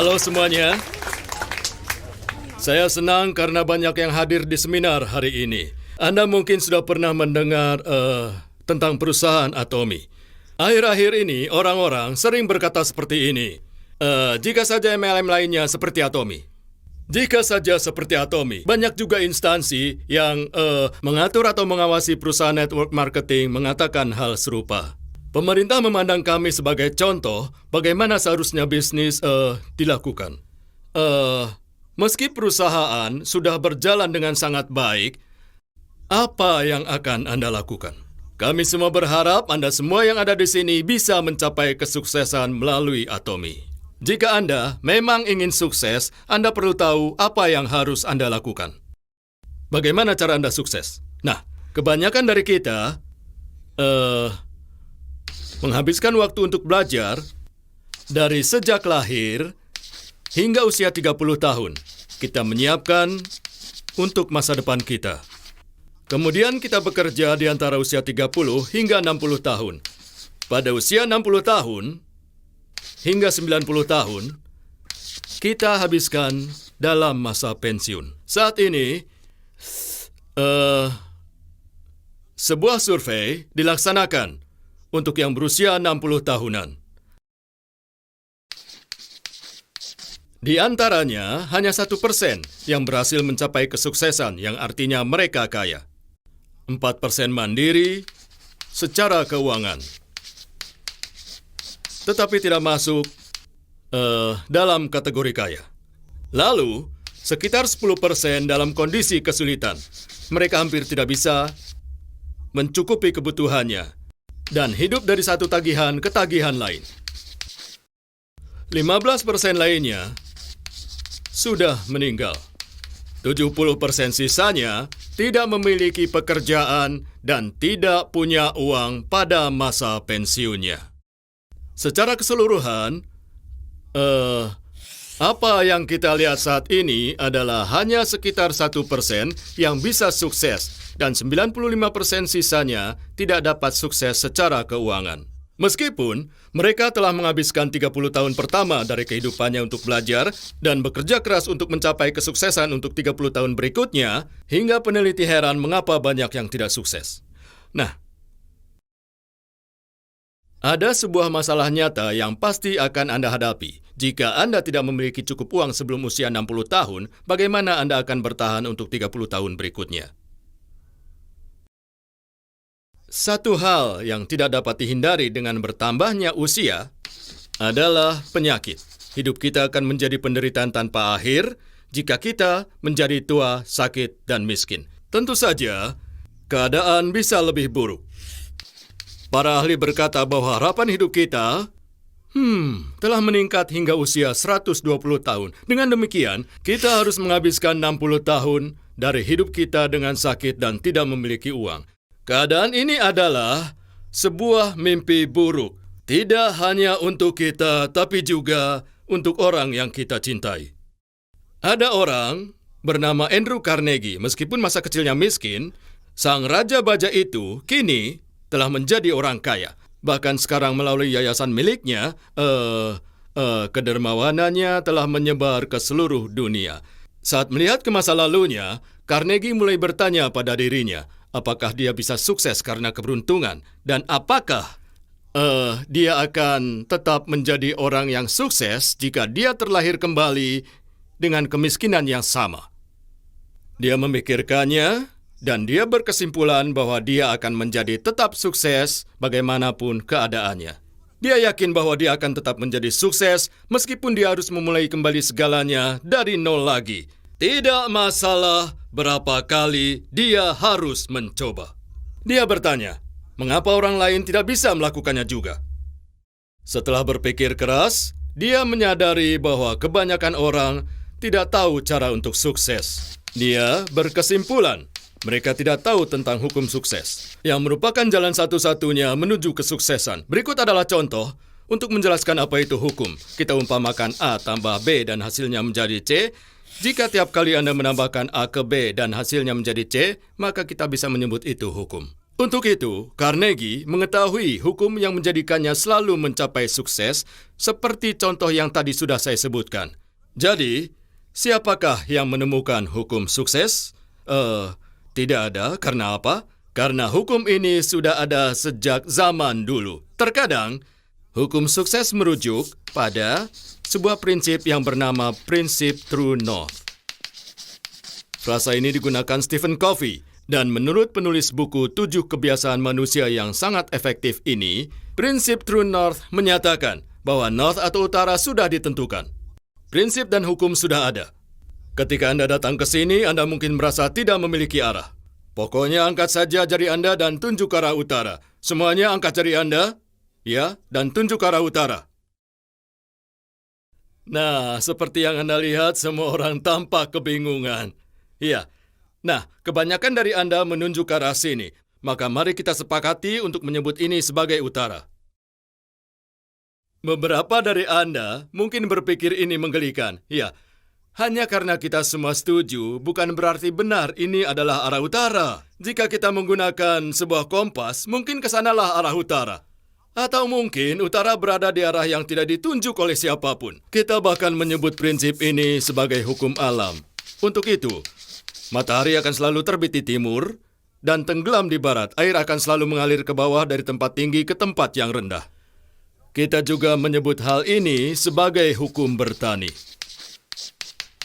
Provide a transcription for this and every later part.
Halo semuanya. Saya senang karena banyak yang hadir di seminar hari ini. Anda mungkin sudah pernah mendengar tentang perusahaan Atomy. Akhir-akhir ini orang-orang sering berkata seperti ini. Jika saja MLM lainnya seperti Atomy. Jika saja seperti Atomy, banyak juga instansi yang mengatur atau mengawasi perusahaan network marketing mengatakan hal serupa. Pemerintah memandang kami sebagai contoh bagaimana seharusnya bisnis dilakukan. Meski perusahaan sudah berjalan dengan sangat baik, apa yang akan Anda lakukan? Kami semua berharap Anda semua yang ada di sini bisa mencapai kesuksesan melalui Atomy. Jika Anda memang ingin sukses, Anda perlu tahu apa yang harus Anda lakukan. Bagaimana cara Anda sukses? Nah, kebanyakan dari kita menghabiskan waktu untuk belajar dari sejak lahir hingga usia 30 tahun. Kita menyiapkan untuk masa depan kita. Kemudian kita bekerja di antara usia 30 hingga 60 tahun. Pada usia 60 tahun hingga 90 tahun, kita habiskan dalam masa pensiun. Saat ini, sebuah survei dilaksanakan untuk yang berusia 60 tahunan. Di antaranya, hanya 1% yang berhasil mencapai kesuksesan, yang artinya mereka kaya. 4% mandiri secara keuangan, tetapi tidak masuk dalam kategori kaya. Lalu, sekitar 10% dalam kondisi kesulitan. Mereka hampir tidak bisa mencukupi kebutuhannya dan hidup dari satu tagihan ke tagihan lain. 15% lainnya sudah meninggal. 70% sisanya tidak memiliki pekerjaan dan tidak punya uang pada masa pensiunnya. Secara keseluruhan, apa yang kita lihat saat ini adalah hanya sekitar 1% yang bisa sukses dan 95% sisanya tidak dapat sukses secara keuangan. Meskipun mereka telah menghabiskan 30 tahun pertama dari kehidupannya untuk belajar dan bekerja keras untuk mencapai kesuksesan untuk 30 tahun berikutnya, hingga peneliti heran mengapa banyak yang tidak sukses. Nah, ada sebuah masalah nyata yang pasti akan Anda hadapi. Jika Anda tidak memiliki cukup uang sebelum usia 60 tahun, bagaimana Anda akan bertahan untuk 30 tahun berikutnya? Satu hal yang tidak dapat dihindari dengan bertambahnya usia adalah penyakit. Hidup kita akan menjadi penderitaan tanpa akhir jika kita menjadi tua, sakit, dan miskin. Tentu saja, keadaan bisa lebih buruk. Para ahli berkata bahwa harapan hidup kita telah meningkat hingga usia 120 tahun. Dengan demikian, kita harus menghabiskan 60 tahun dari hidup kita dengan sakit dan tidak memiliki uang. Keadaan ini adalah sebuah mimpi buruk. Tidak hanya untuk kita, tapi juga untuk orang yang kita cintai. Ada orang bernama Andrew Carnegie. Meskipun masa kecilnya miskin, sang raja baja itu kini telah menjadi orang kaya. Bahkan sekarang melalui yayasan miliknya, kedermawanannya telah menyebar ke seluruh dunia. Saat melihat ke masa lalunya, Carnegie mulai bertanya pada dirinya, apakah dia bisa sukses karena keberuntungan? Dan apakah dia akan tetap menjadi orang yang sukses jika dia terlahir kembali dengan kemiskinan yang sama? Dia memikirkannya dan dia berkesimpulan bahwa dia akan menjadi tetap sukses bagaimanapun keadaannya. Dia yakin bahwa dia akan tetap menjadi sukses meskipun dia harus memulai kembali segalanya dari nol lagi. Tidak masalah berapa kali dia harus mencoba. Dia bertanya, mengapa orang lain tidak bisa melakukannya juga? Setelah berpikir keras, dia menyadari bahwa kebanyakan orang tidak tahu cara untuk sukses. Dia berkesimpulan, mereka tidak tahu tentang hukum sukses, yang merupakan jalan satu-satunya menuju kesuksesan. Berikut adalah contoh untuk menjelaskan apa itu hukum. Kita umpamakan A tambah B dan hasilnya menjadi C. Jika tiap kali Anda menambahkan A ke B dan hasilnya menjadi C, maka kita bisa menyebut itu hukum. Untuk itu, Carnegie mengetahui hukum yang menjadikannya selalu mencapai sukses, seperti contoh yang tadi sudah saya sebutkan. Jadi, siapakah yang menemukan hukum sukses? Tidak ada. Karena apa? Karena hukum ini sudah ada sejak zaman dulu. Terkadang, hukum sukses merujuk pada sebuah prinsip yang bernama prinsip True North. Frasa ini digunakan Stephen Covey. Dan menurut penulis buku 7 Kebiasaan Manusia yang sangat efektif ini, prinsip True North menyatakan bahwa North atau Utara sudah ditentukan. Prinsip dan hukum sudah ada. Ketika Anda datang ke sini, Anda mungkin merasa tidak memiliki arah. Pokoknya angkat saja jari Anda dan tunjuk ke arah utara. Semuanya angkat jari Anda, ya, dan tunjuk ke arah utara. Nah, seperti yang Anda lihat, semua orang tampak kebingungan. Ya. Nah, kebanyakan dari Anda menunjuk ke arah sini, maka mari kita sepakati untuk menyebut ini sebagai utara. Beberapa dari Anda mungkin berpikir ini menggelikan. Ya, hanya karena kita semua setuju, bukan berarti benar ini adalah arah utara. Jika kita menggunakan sebuah kompas, mungkin kesanalah arah utara. Atau mungkin utara berada di arah yang tidak ditunjuk oleh siapapun. Kita bahkan menyebut prinsip ini sebagai hukum alam. Untuk itu, matahari akan selalu terbit di timur, dan tenggelam di barat. Air akan selalu mengalir ke bawah dari tempat tinggi ke tempat yang rendah. Kita juga menyebut hal ini sebagai hukum bertani.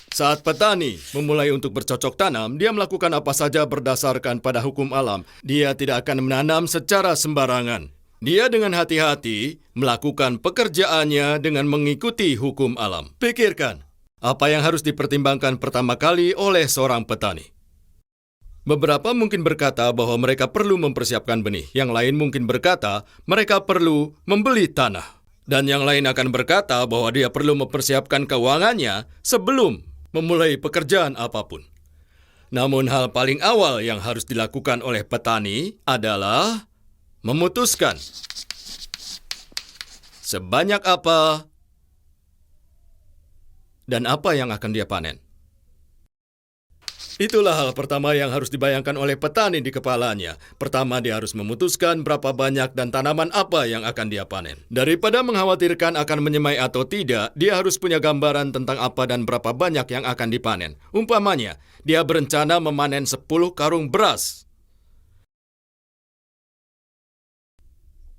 Saat petani memulai untuk bercocok tanam, dia melakukan apa saja berdasarkan pada hukum alam. Dia tidak akan menanam secara sembarangan. Dia dengan hati-hati melakukan pekerjaannya dengan mengikuti hukum alam. Pikirkan, apa yang harus dipertimbangkan pertama kali oleh seorang petani? Beberapa mungkin berkata bahwa mereka perlu mempersiapkan benih. Yang lain mungkin berkata mereka perlu membeli tanah. Dan yang lain akan berkata bahwa dia perlu mempersiapkan keuangannya sebelum memulai pekerjaan apapun. Namun hal paling awal yang harus dilakukan oleh petani adalah memutuskan sebanyak apa dan apa yang akan dia panen. Itulah hal pertama yang harus dibayangkan oleh petani di kepalanya. Pertama, dia harus memutuskan berapa banyak dan tanaman apa yang akan dia panen. Daripada mengkhawatirkan akan menyemai atau tidak, dia harus punya gambaran tentang apa dan berapa banyak yang akan dipanen. Umpamanya, dia berencana memanen 10 karung beras.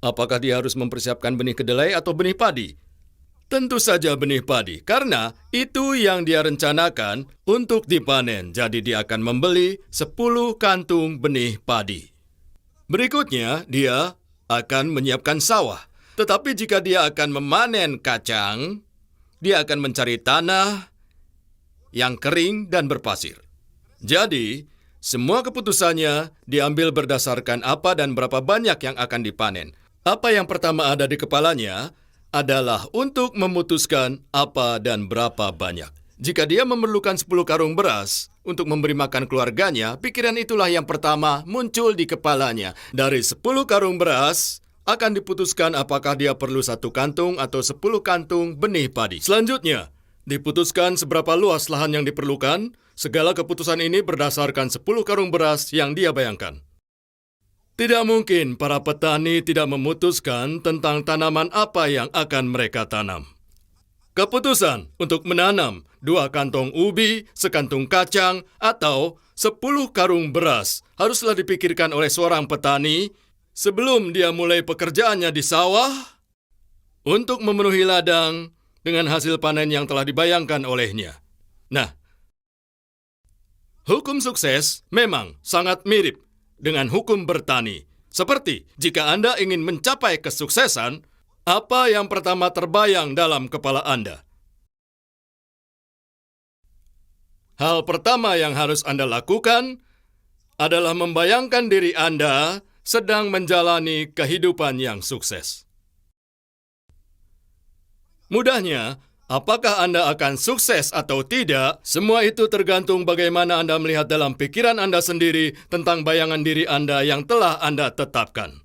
Apakah dia harus mempersiapkan benih kedelai atau benih padi? Tentu saja benih padi, karena itu yang dia rencanakan untuk dipanen. Jadi dia akan membeli 10 kantung benih padi. Berikutnya, dia akan menyiapkan sawah. Tetapi jika dia akan memanen kacang, dia akan mencari tanah yang kering dan berpasir. Jadi, semua keputusannya diambil berdasarkan apa dan berapa banyak yang akan dipanen. Apa yang pertama ada di kepalanya adalah untuk memutuskan apa dan berapa banyak. Jika dia memerlukan 10 karung beras untuk memberi makan keluarganya, pikiran itulah yang pertama muncul di kepalanya. Dari 10 karung beras, akan diputuskan apakah dia perlu 1 kantung atau 10 kantung benih padi. Selanjutnya, diputuskan seberapa luas lahan yang diperlukan. Segala keputusan ini berdasarkan 10 karung beras yang dia bayangkan. Tidak mungkin para petani tidak memutuskan tentang tanaman apa yang akan mereka tanam. Keputusan untuk menanam 2 kantong ubi, sekantung kacang, atau 10 karung beras haruslah dipikirkan oleh seorang petani sebelum dia mulai pekerjaannya di sawah untuk memenuhi ladang dengan hasil panen yang telah dibayangkan olehnya. Nah, hukum sukses memang sangat mirip dengan hukum bertani. Seperti jika Anda ingin mencapai kesuksesan, apa yang pertama terbayang dalam kepala Anda? Hal pertama yang harus Anda lakukan adalah membayangkan diri Anda sedang menjalani kehidupan yang sukses. Mudahnya, apakah Anda akan sukses atau tidak, semua itu tergantung bagaimana Anda melihat dalam pikiran Anda sendiri tentang bayangan diri Anda yang telah Anda tetapkan.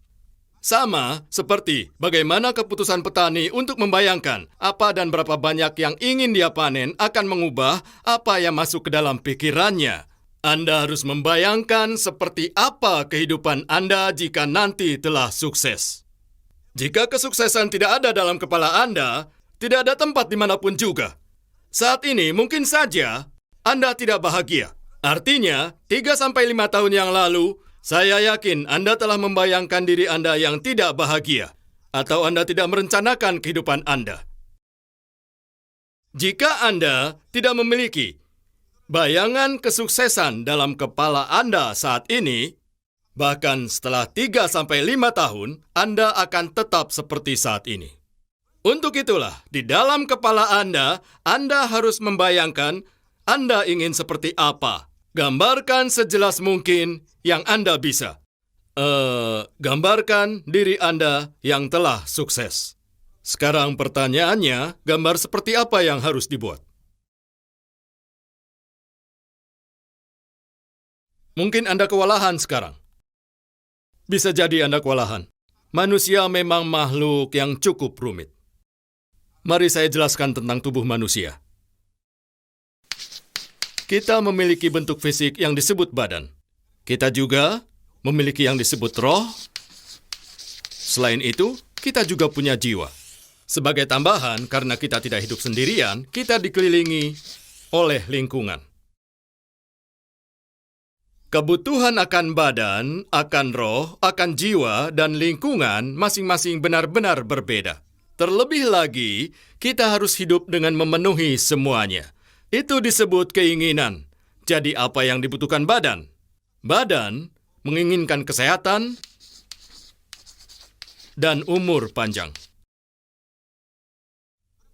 Sama seperti bagaimana keputusan petani untuk membayangkan apa dan berapa banyak yang ingin dia panen akan mengubah apa yang masuk ke dalam pikirannya. Anda harus membayangkan seperti apa kehidupan Anda jika nanti telah sukses. Jika kesuksesan tidak ada dalam kepala Anda, tidak ada tempat dimanapun juga. Saat ini mungkin saja Anda tidak bahagia. Artinya, 3-5 tahun yang lalu, saya yakin Anda telah membayangkan diri Anda yang tidak bahagia. Atau Anda tidak merencanakan kehidupan Anda. Jika Anda tidak memiliki bayangan kesuksesan dalam kepala Anda saat ini, bahkan setelah 3-5 tahun, Anda akan tetap seperti saat ini. Untuk itulah, di dalam kepala Anda harus membayangkan Anda ingin seperti apa. Gambarkan sejelas mungkin yang Anda bisa. Gambarkan diri Anda yang telah sukses. Sekarang pertanyaannya, gambar seperti apa yang harus dibuat? Mungkin Anda kewalahan sekarang. Bisa jadi Anda kewalahan. Manusia memang makhluk yang cukup rumit. Mari saya jelaskan tentang tubuh manusia. Kita memiliki bentuk fisik yang disebut badan. Kita juga memiliki yang disebut roh. Selain itu, kita juga punya jiwa. Sebagai tambahan, karena kita tidak hidup sendirian, kita dikelilingi oleh lingkungan. Kebutuhan akan badan, akan roh, akan jiwa, dan lingkungan masing-masing benar-benar berbeda. Terlebih lagi, kita harus hidup dengan memenuhi semuanya. Itu disebut keinginan. Jadi apa yang dibutuhkan badan? Badan menginginkan kesehatan dan umur panjang.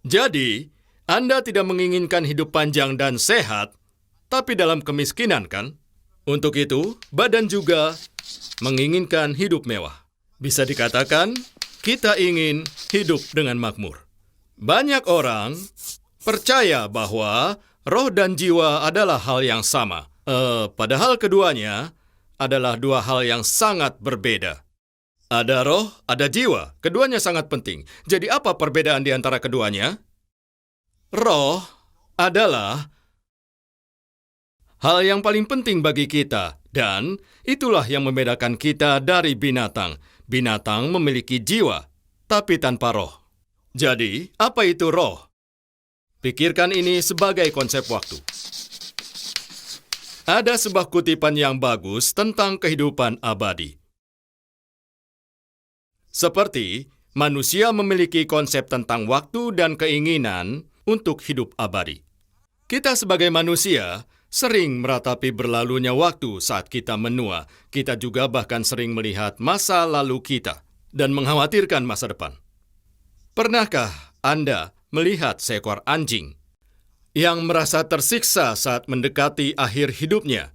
Jadi, Anda tidak menginginkan hidup panjang dan sehat, tapi dalam kemiskinan, kan? Untuk itu, badan juga menginginkan hidup mewah. Bisa dikatakan, kita ingin hidup dengan makmur. Banyak orang percaya bahwa roh dan jiwa adalah hal yang sama. Padahal keduanya adalah dua hal yang sangat berbeda. Ada roh, ada jiwa. Keduanya sangat penting. Jadi apa perbedaan di antara keduanya? Roh adalah hal yang paling penting bagi kita. Dan itulah yang membedakan kita dari binatang. Binatang memiliki jiwa, tapi tanpa roh. Jadi, apa itu roh? Pikirkan ini sebagai konsep waktu. Ada sebuah kutipan yang bagus tentang kehidupan abadi. Seperti, manusia memiliki konsep tentang waktu dan keinginan untuk hidup abadi. Kita sebagai manusia sering meratapi berlalunya waktu saat kita menua. Kita juga bahkan sering melihat masa lalu kita dan mengkhawatirkan masa depan. Pernahkah Anda melihat seekor anjing yang merasa tersiksa saat mendekati akhir hidupnya?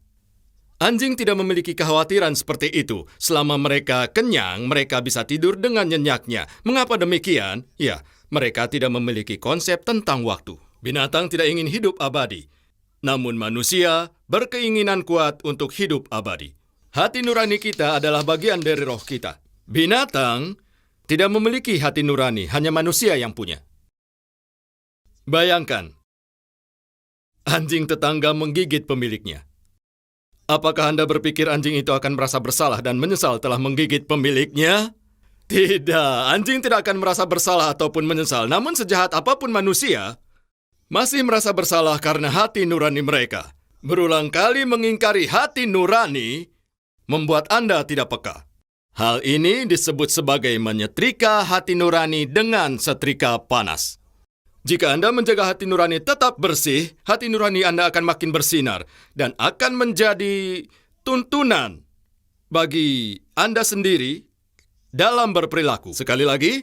Anjing tidak memiliki kekhawatiran seperti itu. Selama mereka kenyang, mereka bisa tidur dengan nyenyaknya. Mengapa demikian? Ya, mereka tidak memiliki konsep tentang waktu. Binatang tidak ingin hidup abadi. Namun manusia berkeinginan kuat untuk hidup abadi. Hati nurani kita adalah bagian dari roh kita. Binatang tidak memiliki hati nurani, hanya manusia yang punya. Bayangkan, anjing tetangga menggigit pemiliknya. Apakah Anda berpikir anjing itu akan merasa bersalah dan menyesal telah menggigit pemiliknya? Tidak, anjing tidak akan merasa bersalah ataupun menyesal. Namun sejahat apapun manusia, masih merasa bersalah karena hati nurani mereka. Berulang kali mengingkari hati nurani, membuat Anda tidak peka. Hal ini disebut sebagai menyetrika hati nurani dengan setrika panas. Jika Anda menjaga hati nurani tetap bersih, hati nurani Anda akan makin bersinar dan akan menjadi tuntunan bagi Anda sendiri dalam berperilaku. Sekali lagi,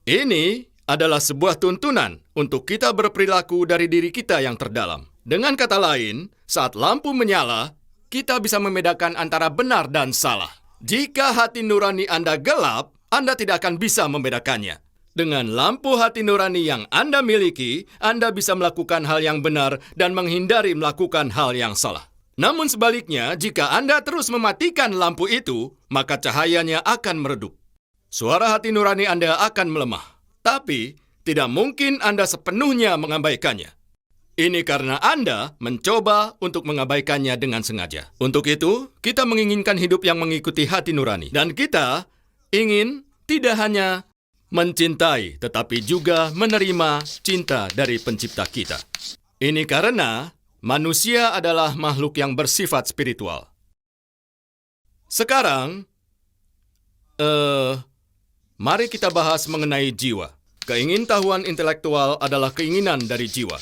ini adalah sebuah tuntunan untuk kita berperilaku dari diri kita yang terdalam. Dengan kata lain, saat lampu menyala, kita bisa membedakan antara benar dan salah. Jika hati nurani Anda gelap, Anda tidak akan bisa membedakannya. Dengan lampu hati nurani yang Anda miliki, Anda bisa melakukan hal yang benar dan menghindari melakukan hal yang salah. Namun sebaliknya, jika Anda terus mematikan lampu itu, maka cahayanya akan meredup. Suara hati nurani Anda akan melemah. Tapi, tidak mungkin Anda sepenuhnya mengabaikannya. Ini karena Anda mencoba untuk mengabaikannya dengan sengaja. Untuk itu, kita menginginkan hidup yang mengikuti hati nurani. Dan kita ingin tidak hanya mencintai, tetapi juga menerima cinta dari pencipta kita. Ini karena manusia adalah makhluk yang bersifat spiritual. Sekarang, mari kita bahas mengenai jiwa. Keingintahuan intelektual adalah keinginan dari jiwa.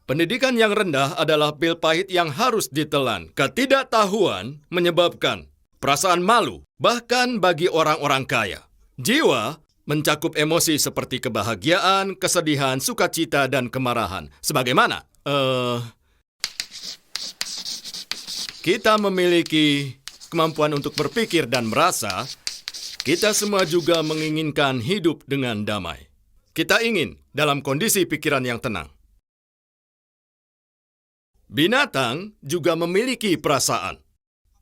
Pendidikan yang rendah adalah pil pahit yang harus ditelan. Ketidaktahuan menyebabkan perasaan malu, bahkan bagi orang-orang kaya. Jiwa mencakup emosi seperti kebahagiaan, kesedihan, sukacita, dan kemarahan. Sebagaimana, kita memiliki kemampuan untuk berpikir dan merasa, kita semua juga menginginkan hidup dengan damai. Kita ingin dalam kondisi pikiran yang tenang. Binatang juga memiliki perasaan.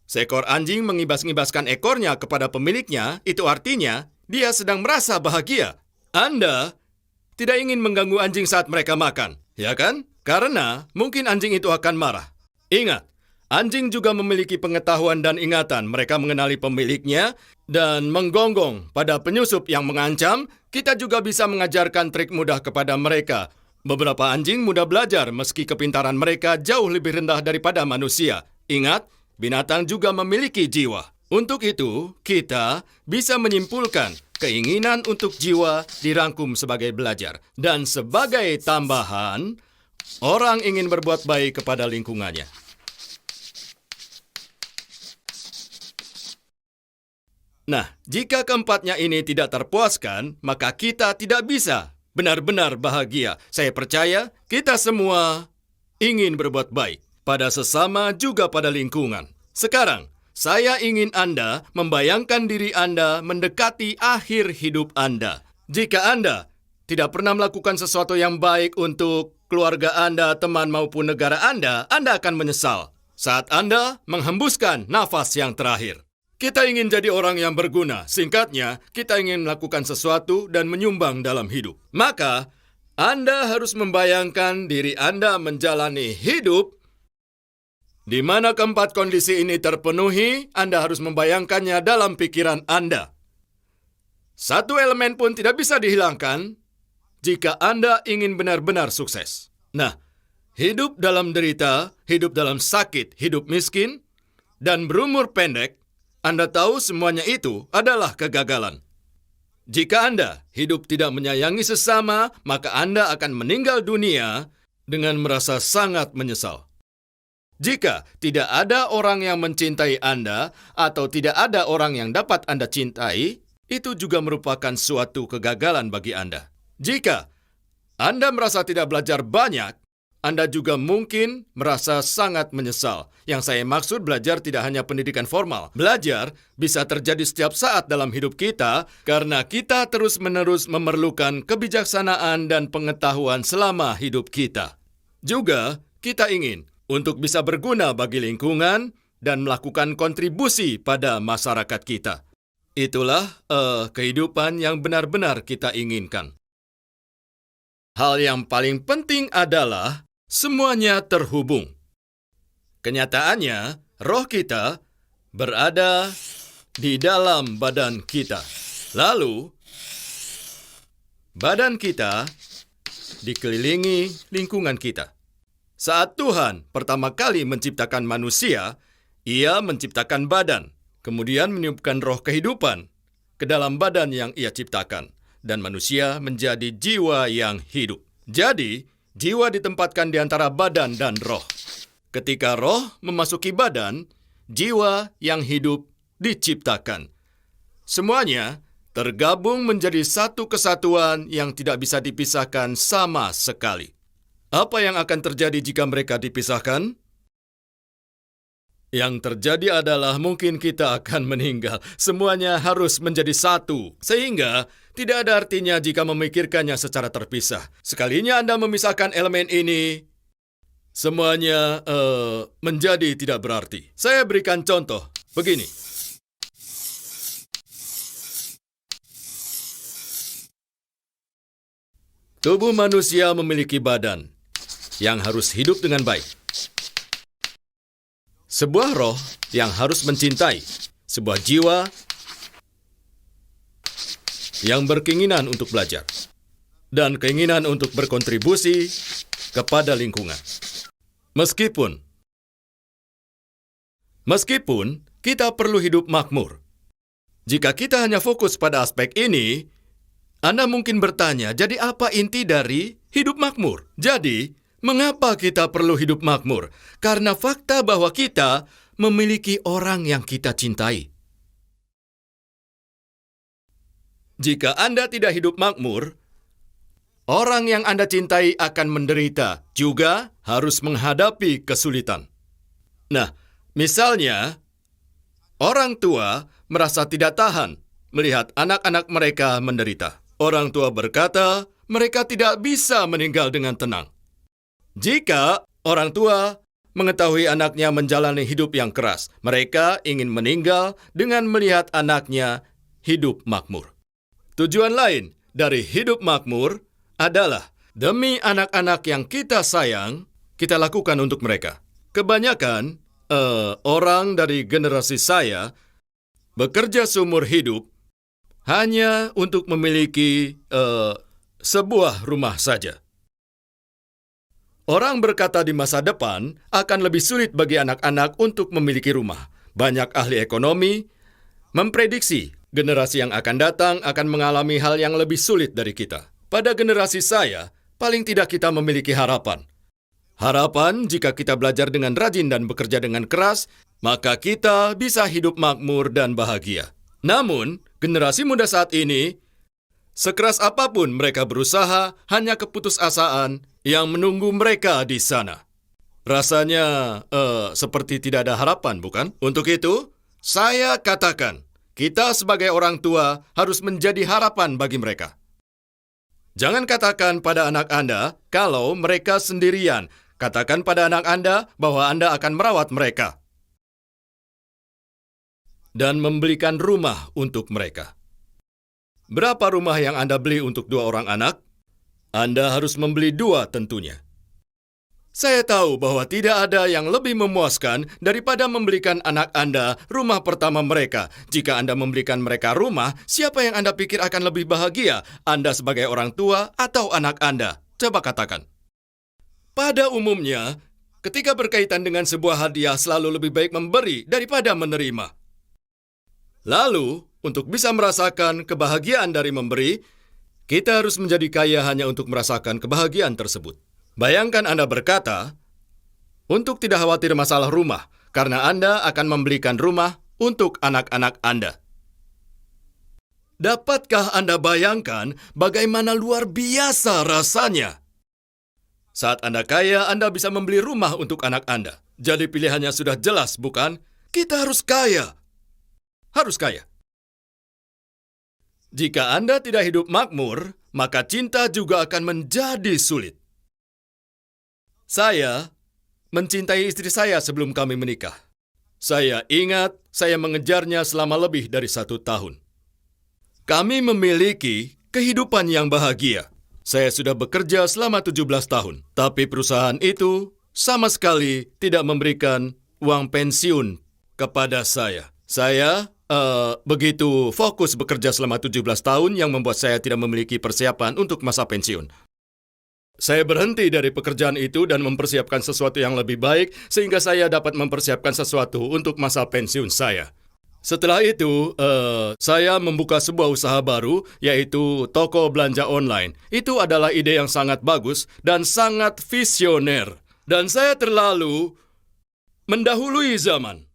Seekor anjing mengibas-ngibaskan ekornya kepada pemiliknya, itu artinya dia sedang merasa bahagia. Anda tidak ingin mengganggu anjing saat mereka makan, ya kan? Karena mungkin anjing itu akan marah. Ingat, anjing juga memiliki pengetahuan dan ingatan. Mereka mengenali pemiliknya dan menggonggong pada penyusup yang mengancam. Kita juga bisa mengajarkan trik mudah kepada mereka. Beberapa anjing mudah belajar meski kepintaran mereka jauh lebih rendah daripada manusia. Ingat, binatang juga memiliki jiwa. Untuk itu, kita bisa menyimpulkan keinginan untuk jiwa dirangkum sebagai belajar. Dan sebagai tambahan, orang ingin berbuat baik kepada lingkungannya. Nah, jika keempatnya ini tidak terpuaskan, maka kita tidak bisa benar-benar bahagia. Saya percaya kita semua ingin berbuat baik pada sesama juga pada lingkungan. Sekarang, saya ingin Anda membayangkan diri Anda mendekati akhir hidup Anda. Jika Anda tidak pernah melakukan sesuatu yang baik untuk keluarga Anda, teman maupun negara Anda akan menyesal saat Anda menghembuskan nafas yang terakhir. Kita ingin jadi orang yang berguna. Singkatnya, kita ingin melakukan sesuatu dan menyumbang dalam hidup. Maka, Anda harus membayangkan diri Anda menjalani hidup di mana keempat kondisi ini terpenuhi. Anda harus membayangkannya dalam pikiran Anda. Satu elemen pun tidak bisa dihilangkan jika Anda ingin benar-benar sukses. Nah, hidup dalam derita, hidup dalam sakit, hidup miskin, dan berumur pendek, Anda tahu semuanya itu adalah kegagalan. Jika Anda hidup tidak menyayangi sesama, maka Anda akan meninggal dunia dengan merasa sangat menyesal. Jika tidak ada orang yang mencintai Anda, atau tidak ada orang yang dapat Anda cintai, itu juga merupakan suatu kegagalan bagi Anda. Jika Anda merasa tidak belajar banyak, Anda juga mungkin merasa sangat menyesal. Yang saya maksud belajar tidak hanya pendidikan formal. Belajar bisa terjadi setiap saat dalam hidup kita karena kita terus-menerus memerlukan kebijaksanaan dan pengetahuan selama hidup kita. Juga, kita ingin untuk bisa berguna bagi lingkungan dan melakukan kontribusi pada masyarakat kita. Itulah kehidupan yang benar-benar kita inginkan. Hal yang paling penting adalah semuanya terhubung. Kenyataannya, roh kita berada di dalam badan kita. Lalu, badan kita dikelilingi lingkungan kita. Saat Tuhan pertama kali menciptakan manusia, Ia menciptakan badan, kemudian meniupkan roh kehidupan ke dalam badan yang Ia ciptakan, dan manusia menjadi jiwa yang hidup. Jadi, jiwa ditempatkan di antara badan dan roh. Ketika roh memasuki badan, jiwa yang hidup diciptakan. Semuanya tergabung menjadi satu kesatuan yang tidak bisa dipisahkan sama sekali. Apa yang akan terjadi jika mereka dipisahkan? Yang terjadi adalah mungkin kita akan meninggal. Semuanya harus menjadi satu, sehingga tidak ada artinya jika memikirkannya secara terpisah. Sekalinya Anda memisahkan elemen ini, semuanya menjadi tidak berarti. Saya berikan contoh, begini. Tubuh manusia memiliki badan yang harus hidup dengan baik. Sebuah roh yang harus mencintai. Sebuah jiwa yang berkeinginan untuk belajar. Dan keinginan untuk berkontribusi kepada lingkungan. Meskipun kita perlu hidup makmur. Jika kita hanya fokus pada aspek ini, Anda mungkin bertanya, jadi apa inti dari hidup makmur? Jadi, mengapa kita perlu hidup makmur? Karena fakta bahwa kita memiliki orang yang kita cintai. Jika Anda tidak hidup makmur, orang yang Anda cintai akan menderita, juga harus menghadapi kesulitan. Nah, misalnya, orang tua merasa tidak tahan melihat anak-anak mereka menderita. Orang tua berkata, mereka tidak bisa meninggal dengan tenang. Jika orang tua mengetahui anaknya menjalani hidup yang keras, mereka ingin meninggal dengan melihat anaknya hidup makmur. Tujuan lain dari hidup makmur adalah demi anak-anak yang kita sayang, kita lakukan untuk mereka. Kebanyakan orang dari generasi saya bekerja seumur hidup hanya untuk memiliki sebuah rumah saja. Orang berkata di masa depan akan lebih sulit bagi anak-anak untuk memiliki rumah. Banyak ahli ekonomi memprediksi generasi yang akan datang akan mengalami hal yang lebih sulit dari kita. Pada generasi saya, paling tidak kita memiliki harapan. Harapan jika kita belajar dengan rajin dan bekerja dengan keras, maka kita bisa hidup makmur dan bahagia. Namun, generasi muda saat ini, sekeras apapun mereka berusaha, hanya keputusasaan yang menunggu mereka di sana. Rasanya seperti tidak ada harapan, bukan? Untuk itu, saya katakan, kita sebagai orang tua harus menjadi harapan bagi mereka. Jangan katakan pada anak Anda kalau mereka sendirian. Katakan pada anak Anda bahwa Anda akan merawat mereka dan membelikan rumah untuk mereka. Berapa rumah yang Anda beli untuk 2 orang anak? Anda harus membeli 2 tentunya. Saya tahu bahwa tidak ada yang lebih memuaskan daripada membelikan anak Anda rumah pertama mereka. Jika Anda membelikan mereka rumah, siapa yang Anda pikir akan lebih bahagia? Anda sebagai orang tua atau anak Anda? Coba katakan. Pada umumnya, ketika berkaitan dengan sebuah hadiah selalu lebih baik memberi daripada menerima. Lalu, untuk bisa merasakan kebahagiaan dari memberi, kita harus menjadi kaya hanya untuk merasakan kebahagiaan tersebut. Bayangkan Anda berkata, untuk tidak khawatir masalah rumah, karena Anda akan membelikan rumah untuk anak-anak Anda. Dapatkah Anda bayangkan bagaimana luar biasa rasanya? Saat Anda kaya, Anda bisa membeli rumah untuk anak Anda. Jadi pilihannya sudah jelas, bukan? Kita harus kaya. Harus kaya. Jika Anda tidak hidup makmur, maka cinta juga akan menjadi sulit. Saya mencintai istri saya sebelum kami menikah. Saya ingat saya mengejarnya selama lebih dari 1 tahun. Kami memiliki kehidupan yang bahagia. Saya sudah bekerja selama 17 tahun, tapi perusahaan itu sama sekali tidak memberikan uang pensiun kepada saya. Saya begitu fokus bekerja selama 17 tahun yang membuat saya tidak memiliki persiapan untuk masa pensiun. Saya berhenti dari pekerjaan itu dan mempersiapkan sesuatu yang lebih baik sehingga saya dapat mempersiapkan sesuatu untuk masa pensiun saya. Setelah itu, saya membuka sebuah usaha baru, yaitu toko belanja online. Itu adalah ide yang sangat bagus dan sangat visioner. Dan saya terlalu mendahului zaman.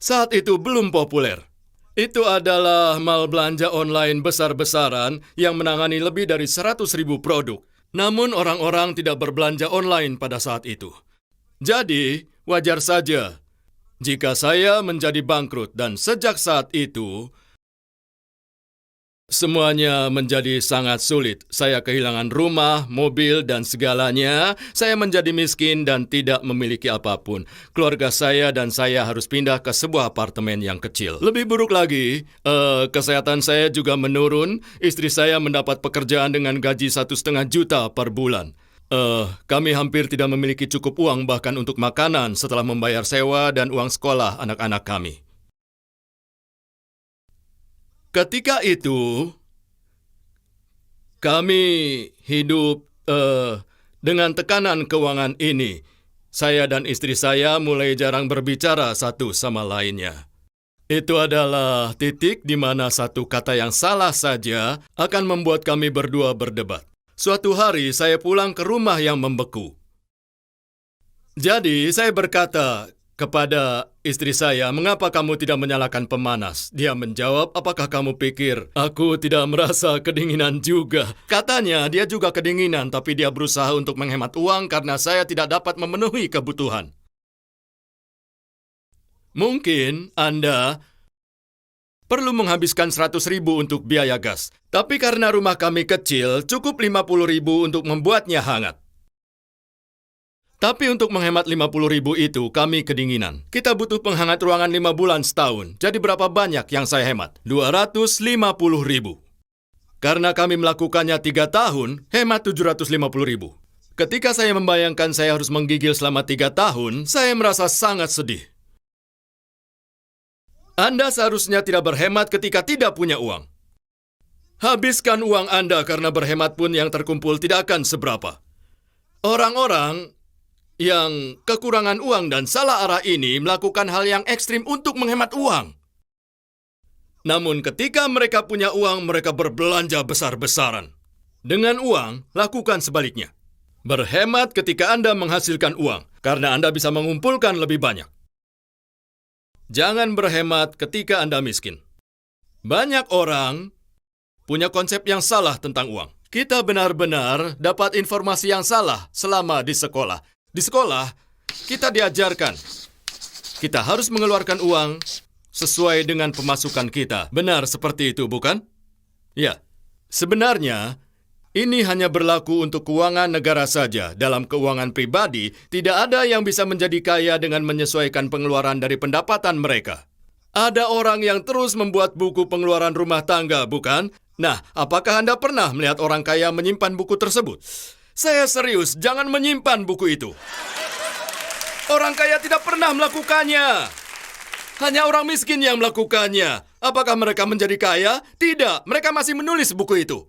Saat itu belum populer. Itu adalah mal belanja online besar-besaran yang menangani lebih dari 100.000 produk. Namun orang-orang tidak berbelanja online pada saat itu. Jadi, wajar saja jika saya menjadi bangkrut, dan sejak saat itu, semuanya menjadi sangat sulit. Saya kehilangan rumah, mobil, dan segalanya. Saya menjadi miskin dan tidak memiliki apapun. Keluarga saya dan saya harus pindah ke sebuah apartemen yang kecil. Lebih buruk lagi, kesehatan saya juga menurun. Istri saya mendapat pekerjaan dengan gaji 1,5 juta per bulan. Kami hampir tidak memiliki cukup uang bahkan untuk makanan setelah membayar sewa dan uang sekolah anak-anak kami. Ketika itu, kami hidup dengan tekanan keuangan ini. Saya dan istri saya mulai jarang berbicara satu sama lainnya. Itu adalah titik di mana satu kata yang salah saja akan membuat kami berdua berdebat. Suatu hari saya pulang ke rumah yang membeku. Jadi saya berkata kepada istri saya, "Mengapa kamu tidak menyalakan pemanas?" Dia menjawab, "Apakah kamu pikir aku tidak merasa kedinginan juga?" Katanya dia juga kedinginan, tapi dia berusaha untuk menghemat uang karena saya tidak dapat memenuhi kebutuhan. Mungkin Anda perlu menghabiskan 100.000 untuk biaya gas. Tapi karena rumah kami kecil, cukup 50.000 untuk membuatnya hangat. Tapi untuk menghemat 50.000 itu, kami kedinginan. Kita butuh penghangat ruangan 5 bulan setahun. Jadi berapa banyak yang saya hemat? 250.000. Karena kami melakukannya 3 tahun, hemat 750.000. Ketika saya membayangkan saya harus menggigil selama 3 tahun, saya merasa sangat sedih. Anda seharusnya tidak berhemat ketika tidak punya uang. Habiskan uang Anda karena berhemat pun yang terkumpul tidak akan seberapa. Orang-orang yang kekurangan uang dan salah arah ini melakukan hal yang ekstrim untuk menghemat uang. Namun ketika mereka punya uang, mereka berbelanja besar-besaran. Dengan uang, lakukan sebaliknya. Berhemat ketika Anda menghasilkan uang, karena Anda bisa mengumpulkan lebih banyak. Jangan berhemat ketika Anda miskin. Banyak orang punya konsep yang salah tentang uang. Kita benar-benar dapat informasi yang salah selama di sekolah. Di sekolah, kita diajarkan kita harus mengeluarkan uang sesuai dengan pemasukan kita. Benar seperti itu, bukan? Ya. Sebenarnya, ini hanya berlaku untuk keuangan negara saja. Dalam keuangan pribadi, tidak ada yang bisa menjadi kaya dengan menyesuaikan pengeluaran dari pendapatan mereka. Ada orang yang terus membuat buku pengeluaran rumah tangga, bukan? Nah, apakah Anda pernah melihat orang kaya menyimpan buku tersebut? Saya serius, jangan menyimpan buku itu. Orang kaya tidak pernah melakukannya. Hanya orang miskin yang melakukannya. Apakah mereka menjadi kaya? Tidak, mereka masih menulis buku itu.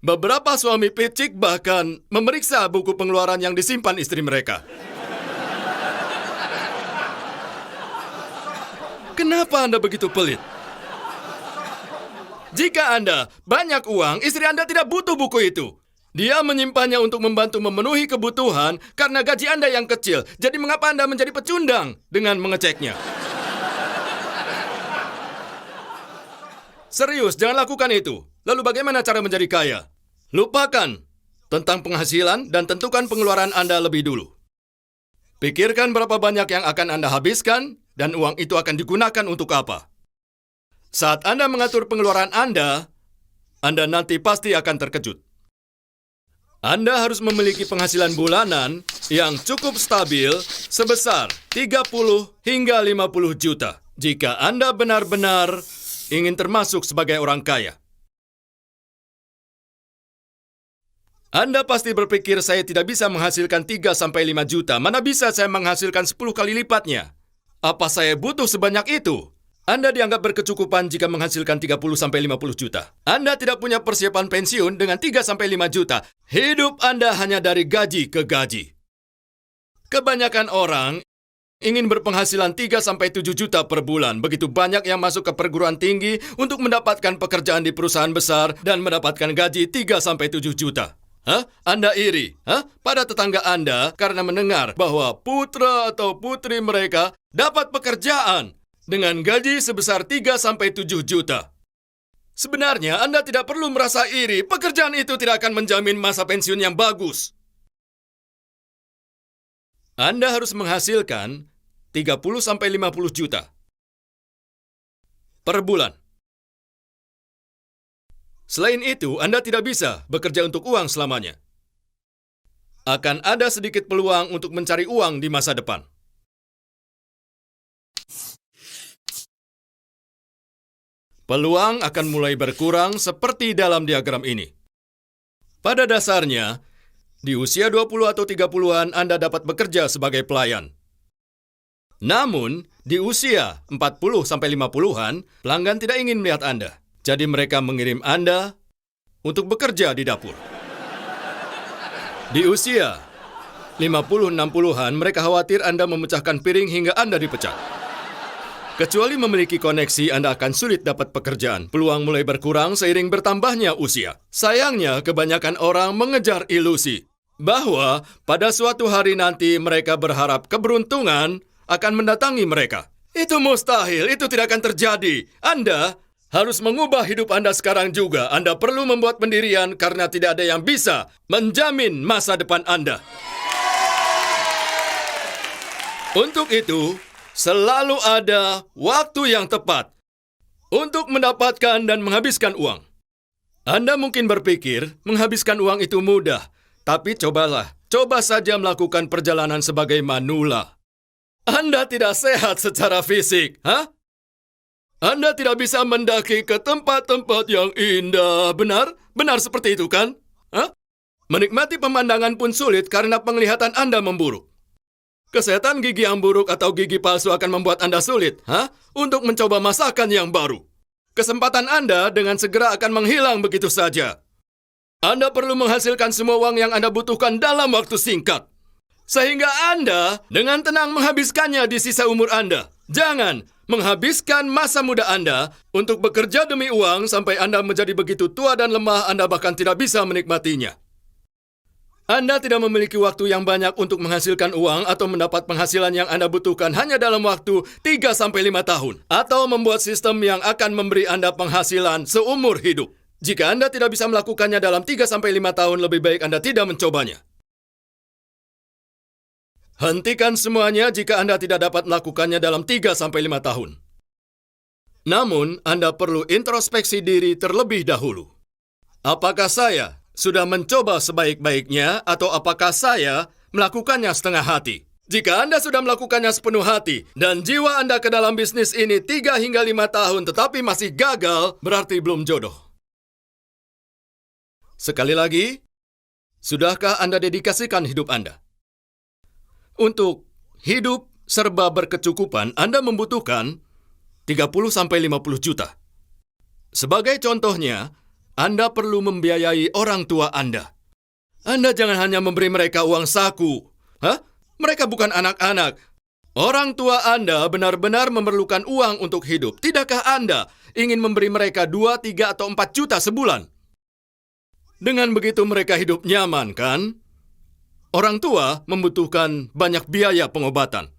Beberapa suami picik bahkan memeriksa buku pengeluaran yang disimpan istri mereka. Kenapa Anda begitu pelit? Jika Anda banyak uang, istri Anda tidak butuh buku itu. Dia menyimpannya untuk membantu memenuhi kebutuhan karena gaji Anda yang kecil. Jadi mengapa Anda menjadi pecundang dengan mengeceknya? Serius, jangan lakukan itu. Lalu bagaimana cara menjadi kaya? Lupakan tentang penghasilan dan tentukan pengeluaran Anda lebih dulu. Pikirkan berapa banyak yang akan Anda habiskan dan uang itu akan digunakan untuk apa. Saat Anda mengatur pengeluaran Anda nanti pasti akan terkejut. Anda harus memiliki penghasilan bulanan yang cukup stabil sebesar 30 hingga 50 juta jika Anda benar-benar ingin termasuk sebagai orang kaya. Anda pasti berpikir saya tidak bisa menghasilkan 3-5 juta. Mana bisa saya menghasilkan 10 kali lipatnya? Apa saya butuh sebanyak itu? Anda dianggap berkecukupan jika menghasilkan 30-50 juta. Anda tidak punya persiapan pensiun dengan 3-5 juta. Hidup Anda hanya dari gaji ke gaji. Kebanyakan orang ingin berpenghasilan 3-7 juta per bulan. Begitu banyak yang masuk ke perguruan tinggi untuk mendapatkan pekerjaan di perusahaan besar dan mendapatkan gaji 3-7 juta. Anda iri pada tetangga Anda karena mendengar bahwa putra atau putri mereka dapat pekerjaan dengan gaji sebesar 3-7 juta. Sebenarnya Anda tidak perlu merasa iri. Pekerjaan itu tidak akan menjamin masa pensiun yang bagus. Anda harus menghasilkan 30-50 juta per bulan. Selain itu, Anda tidak bisa bekerja untuk uang selamanya. Akan ada sedikit peluang untuk mencari uang di masa depan. Peluang akan mulai berkurang seperti dalam diagram ini. Pada dasarnya, di usia 20 atau 30-an Anda dapat bekerja sebagai pelayan. Namun, di usia 40 sampai 50-an, pelanggan tidak ingin melihat Anda. Jadi mereka mengirim Anda untuk bekerja di dapur. Di usia 50-60-an, mereka khawatir Anda memecahkan piring hingga Anda dipecat. Kecuali memiliki koneksi, Anda akan sulit dapat pekerjaan. Peluang mulai berkurang seiring bertambahnya usia. Sayangnya, kebanyakan orang mengejar ilusi bahwa pada suatu hari nanti mereka berharap keberuntungan akan mendatangi mereka. Itu mustahil, itu tidak akan terjadi. Anda harus mengubah hidup Anda sekarang juga. Anda perlu membuat pendirian karena tidak ada yang bisa menjamin masa depan Anda. Untuk itu, selalu ada waktu yang tepat untuk mendapatkan dan menghabiskan uang. Anda mungkin berpikir menghabiskan uang itu mudah, tapi coba saja melakukan perjalanan sebagai manula. Anda tidak sehat secara fisik, Anda tidak bisa mendaki ke tempat-tempat yang indah, benar? Benar seperti itu kan? Menikmati pemandangan pun sulit karena penglihatan Anda memburuk. Kesehatan gigi yang buruk atau gigi palsu akan membuat Anda sulit, untuk mencoba masakan yang baru. Kesempatan Anda dengan segera akan menghilang begitu saja. Anda perlu menghasilkan semua uang yang Anda butuhkan dalam waktu singkat. Sehingga Anda dengan tenang menghabiskannya di sisa umur Anda. Jangan menghabiskan masa muda Anda untuk bekerja demi uang sampai Anda menjadi begitu tua dan lemah Anda bahkan tidak bisa menikmatinya. Anda tidak memiliki waktu yang banyak untuk menghasilkan uang atau mendapat penghasilan yang Anda butuhkan hanya dalam waktu 3-5 tahun. Atau membuat sistem yang akan memberi Anda penghasilan seumur hidup. Jika Anda tidak bisa melakukannya dalam 3-5 tahun, lebih baik Anda tidak mencobanya. Hentikan semuanya jika Anda tidak dapat melakukannya dalam 3-5 tahun. Namun, Anda perlu introspeksi diri terlebih dahulu. Apakah saya sudah mencoba sebaik-baiknya atau apakah saya melakukannya setengah hati? Jika Anda sudah melakukannya sepenuh hati dan jiwa Anda ke dalam bisnis ini 3 hingga 5 tahun tetapi masih gagal, berarti belum jodoh. Sekali lagi, sudahkah Anda dedikasikan hidup Anda? Untuk hidup serba berkecukupan, Anda membutuhkan 30-50 juta. Sebagai contohnya, Anda perlu membiayai orang tua Anda. Anda jangan hanya memberi mereka uang saku. Mereka bukan anak-anak. Orang tua Anda benar-benar memerlukan uang untuk hidup. Tidakkah Anda ingin memberi mereka 2, 3, atau 4 juta sebulan? Dengan begitu mereka hidup nyaman, kan? Orang tua membutuhkan banyak biaya pengobatan.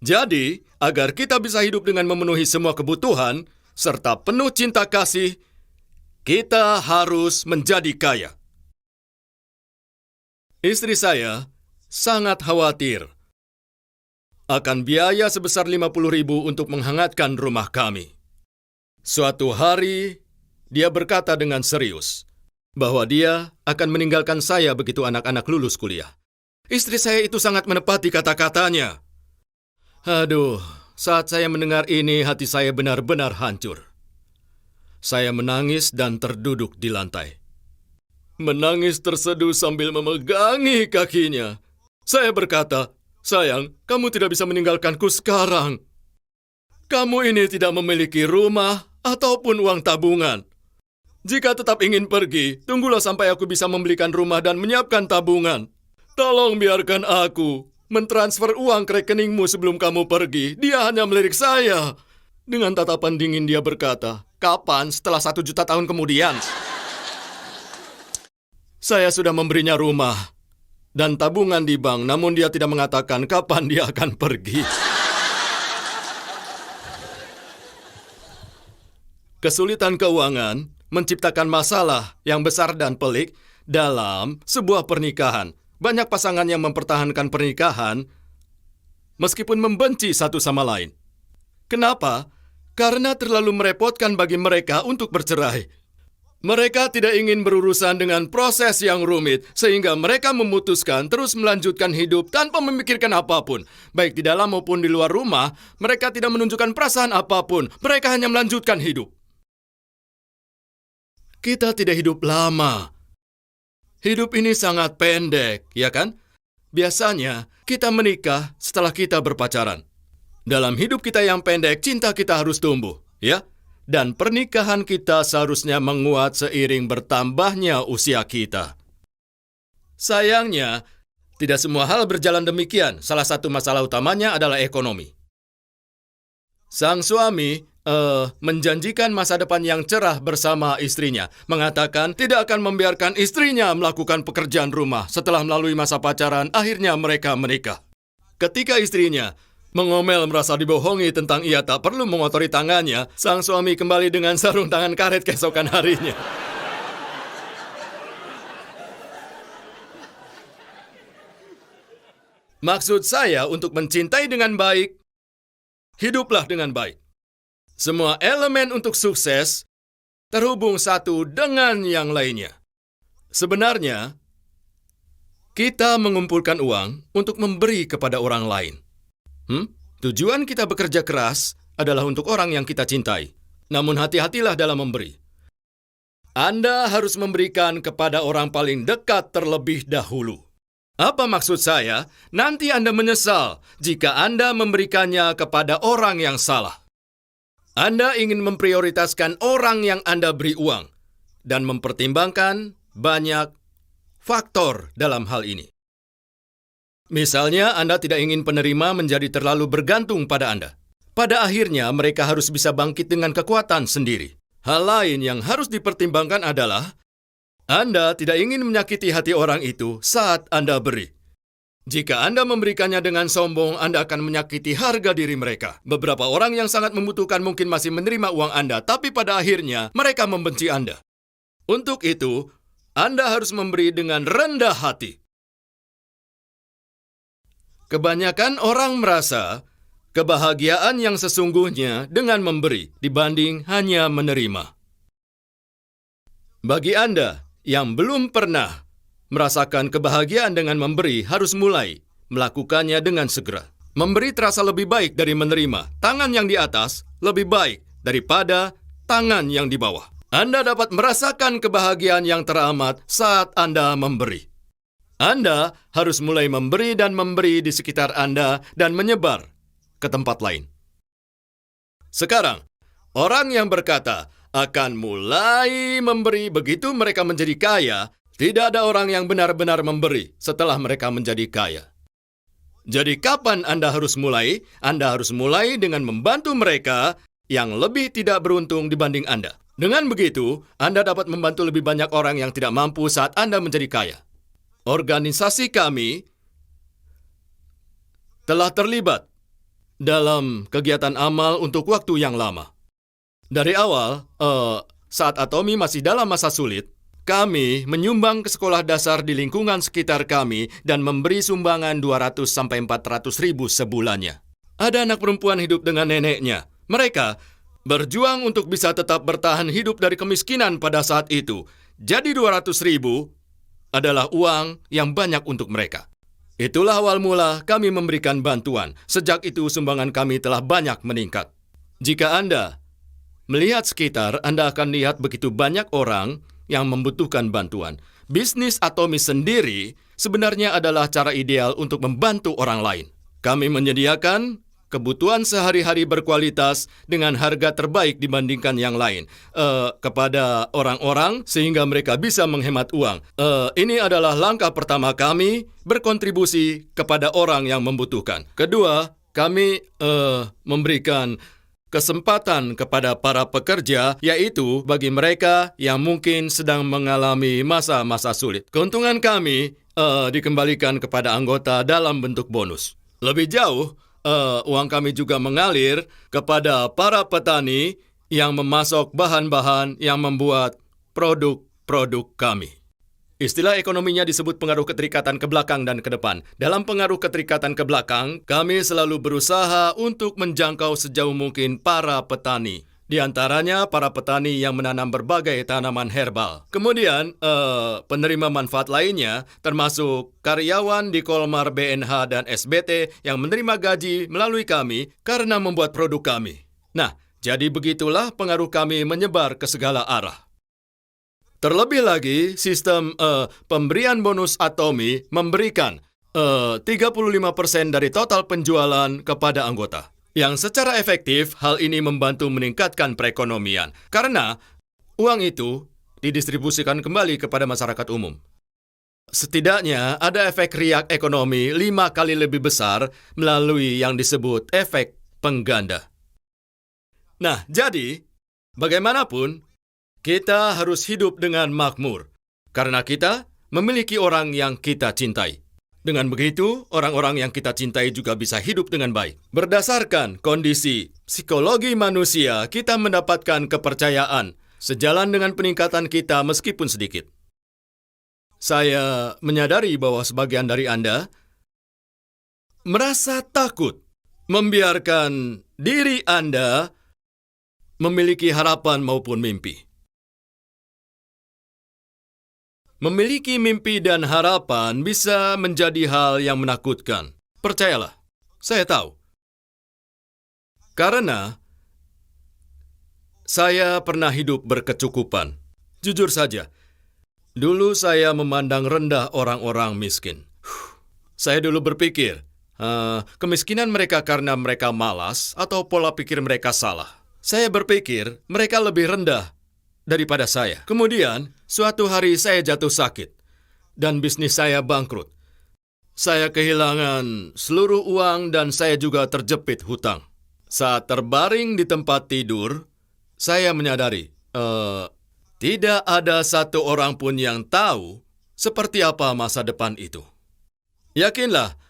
Jadi, agar kita bisa hidup dengan memenuhi semua kebutuhan, serta penuh cinta kasih, kita harus menjadi kaya. Istri saya sangat khawatir akan biaya sebesar 50.000 untuk menghangatkan rumah kami. Suatu hari, dia berkata dengan serius bahwa dia akan meninggalkan saya begitu anak-anak lulus kuliah. Istri saya itu sangat menepati kata-katanya. Aduh, saat saya mendengar ini, hati saya benar-benar hancur. Saya menangis dan terduduk di lantai. Menangis terseduh sambil memegangi kakinya. Saya berkata, "Sayang, kamu tidak bisa meninggalkanku sekarang. Kamu ini tidak memiliki rumah ataupun uang tabungan. Jika tetap ingin pergi, tunggulah sampai aku bisa membelikan rumah dan menyiapkan tabungan. Tolong biarkan aku mentransfer uang ke rekeningmu sebelum kamu pergi." Dia hanya melirik saya. Dengan tatapan dingin dia berkata, "Kapan? Setelah 1 juta tahun kemudian." Saya sudah memberinya rumah dan tabungan di bank, namun dia tidak mengatakan kapan dia akan pergi. Kesulitan keuangan menciptakan masalah yang besar dan pelik dalam sebuah pernikahan. Banyak pasangan yang mempertahankan pernikahan meskipun membenci satu sama lain. Kenapa? Karena terlalu merepotkan bagi mereka untuk bercerai. Mereka tidak ingin berurusan dengan proses yang rumit, sehingga mereka memutuskan terus melanjutkan hidup tanpa memikirkan apapun. Baik di dalam maupun di luar rumah, mereka tidak menunjukkan perasaan apapun. Mereka hanya melanjutkan hidup. Kita tidak hidup lama Hidup ini sangat pendek, ya kan? Biasanya, kita menikah setelah kita berpacaran. Dalam hidup kita yang pendek, cinta kita harus tumbuh, ya? Dan pernikahan kita seharusnya menguat seiring bertambahnya usia kita. Sayangnya, tidak semua hal berjalan demikian. Salah satu masalah utamanya adalah ekonomi. Sang suami menjanjikan masa depan yang cerah bersama istrinya, mengatakan tidak akan membiarkan istrinya melakukan pekerjaan rumah. Setelah melalui masa pacaran, akhirnya mereka menikah. Ketika istrinya mengomel merasa dibohongi tentang ia tak perlu mengotori tangannya, sang suami kembali dengan sarung tangan karet keesokan harinya. Maksud saya untuk mencintai dengan baik, hiduplah dengan baik. Semua elemen untuk sukses terhubung satu dengan yang lainnya. Sebenarnya, kita mengumpulkan uang untuk memberi kepada orang lain. Tujuan kita bekerja keras adalah untuk orang yang kita cintai. Namun hati-hatilah dalam memberi. Anda harus memberikan kepada orang paling dekat terlebih dahulu. Apa maksud saya? Nanti Anda menyesal jika Anda memberikannya kepada orang yang salah. Anda ingin memprioritaskan orang yang Anda beri uang dan mempertimbangkan banyak faktor dalam hal ini. Misalnya, Anda tidak ingin penerima menjadi terlalu bergantung pada Anda. Pada akhirnya, mereka harus bisa bangkit dengan kekuatan sendiri. Hal lain yang harus dipertimbangkan adalah Anda tidak ingin menyakiti hati orang itu saat Anda beri. Jika Anda memberikannya dengan sombong, Anda akan menyakiti harga diri mereka. Beberapa orang yang sangat membutuhkan mungkin masih menerima uang Anda, tapi pada akhirnya mereka membenci Anda. Untuk itu, Anda harus memberi dengan rendah hati. Kebanyakan orang merasa kebahagiaan yang sesungguhnya dengan memberi dibanding hanya menerima. Bagi Anda yang belum pernah merasakan kebahagiaan dengan memberi, harus mulai melakukannya dengan segera. Memberi terasa lebih baik dari menerima. Tangan yang di atas lebih baik daripada tangan yang di bawah. Anda dapat merasakan kebahagiaan yang teramat saat Anda memberi. Anda harus mulai memberi dan memberi di sekitar Anda dan menyebar ke tempat lain. Sekarang, orang yang berkata akan mulai memberi begitu mereka menjadi kaya. Tidak ada orang yang benar-benar memberi setelah mereka menjadi kaya. Jadi kapan Anda harus mulai? Anda harus mulai dengan membantu mereka yang lebih tidak beruntung dibanding Anda. Dengan begitu, Anda dapat membantu lebih banyak orang yang tidak mampu saat Anda menjadi kaya. Organisasi kami telah terlibat dalam kegiatan amal untuk waktu yang lama. Dari awal, saat Atomi masih dalam masa sulit, kami menyumbang ke sekolah dasar di lingkungan sekitar kami dan memberi sumbangan 200-400 ribu sebulannya. Ada anak perempuan hidup dengan neneknya. Mereka berjuang untuk bisa tetap bertahan hidup dari kemiskinan pada saat itu. Jadi 200 ribu adalah uang yang banyak untuk mereka. Itulah awal mula kami memberikan bantuan. Sejak itu sumbangan kami telah banyak meningkat. Jika Anda melihat sekitar, Anda akan lihat begitu banyak orang yang membutuhkan bantuan. Bisnis Atomi sendiri sebenarnya adalah cara ideal untuk membantu orang lain. Kami menyediakan kebutuhan sehari-hari berkualitas dengan harga terbaik dibandingkan yang lain kepada orang-orang sehingga mereka bisa menghemat uang. Ini adalah langkah pertama kami berkontribusi kepada orang yang membutuhkan. Kedua, kami memberikan kesempatan kepada para pekerja, yaitu bagi mereka yang mungkin sedang mengalami masa-masa sulit. Keuntungan kami dikembalikan kepada anggota dalam bentuk bonus. Lebih jauh, uang kami juga mengalir kepada para petani yang memasok bahan-bahan yang membuat produk-produk kami. Istilah ekonominya disebut pengaruh keterikatan ke belakang dan ke depan. Dalam pengaruh keterikatan ke belakang, kami selalu berusaha untuk menjangkau sejauh mungkin para petani. Di antaranya para petani yang menanam berbagai tanaman herbal. Kemudian, penerima manfaat lainnya termasuk karyawan di Kolmar BNH dan SBT yang menerima gaji melalui kami karena membuat produk kami. Nah, jadi begitulah pengaruh kami menyebar ke segala arah. Terlebih lagi, sistem pemberian bonus Atomy memberikan 35% dari total penjualan kepada anggota. Yang secara efektif, hal ini membantu meningkatkan perekonomian. Karena uang itu didistribusikan kembali kepada masyarakat umum. Setidaknya ada efek riak ekonomi 5 kali lebih besar melalui yang disebut efek pengganda. Nah, jadi, bagaimanapun, kita harus hidup dengan makmur, karena kita memiliki orang yang kita cintai. Dengan begitu, orang-orang yang kita cintai juga bisa hidup dengan baik. Berdasarkan kondisi psikologi manusia, kita mendapatkan kepercayaan sejalan dengan peningkatan kita meskipun sedikit. Saya menyadari bahwa sebagian dari Anda merasa takut membiarkan diri Anda memiliki harapan maupun mimpi. Memiliki mimpi dan harapan bisa menjadi hal yang menakutkan. Percayalah, saya tahu. Karena saya pernah hidup berkecukupan. Jujur saja, dulu saya memandang rendah orang-orang miskin. Saya dulu berpikir, kemiskinan mereka karena mereka malas atau pola pikir mereka salah. Saya berpikir mereka lebih rendah daripada saya. Kemudian, suatu hari saya jatuh sakit dan bisnis saya bangkrut. Saya kehilangan seluruh uang dan saya juga terjepit hutang. Saat terbaring di tempat tidur, saya menyadari, tidak ada satu orang pun yang tahu seperti apa masa depan itu. Yakinlah,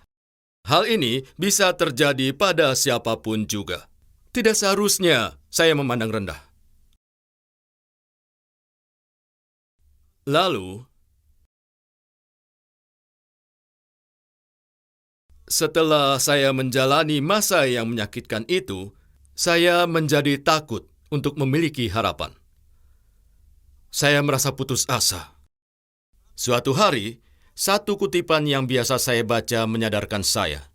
hal ini bisa terjadi pada siapapun juga. Tidak seharusnya saya memandang rendah. Lalu, setelah saya menjalani masa yang menyakitkan itu, saya menjadi takut untuk memiliki harapan. Saya merasa putus asa. Suatu hari, satu kutipan yang biasa saya baca menyadarkan saya.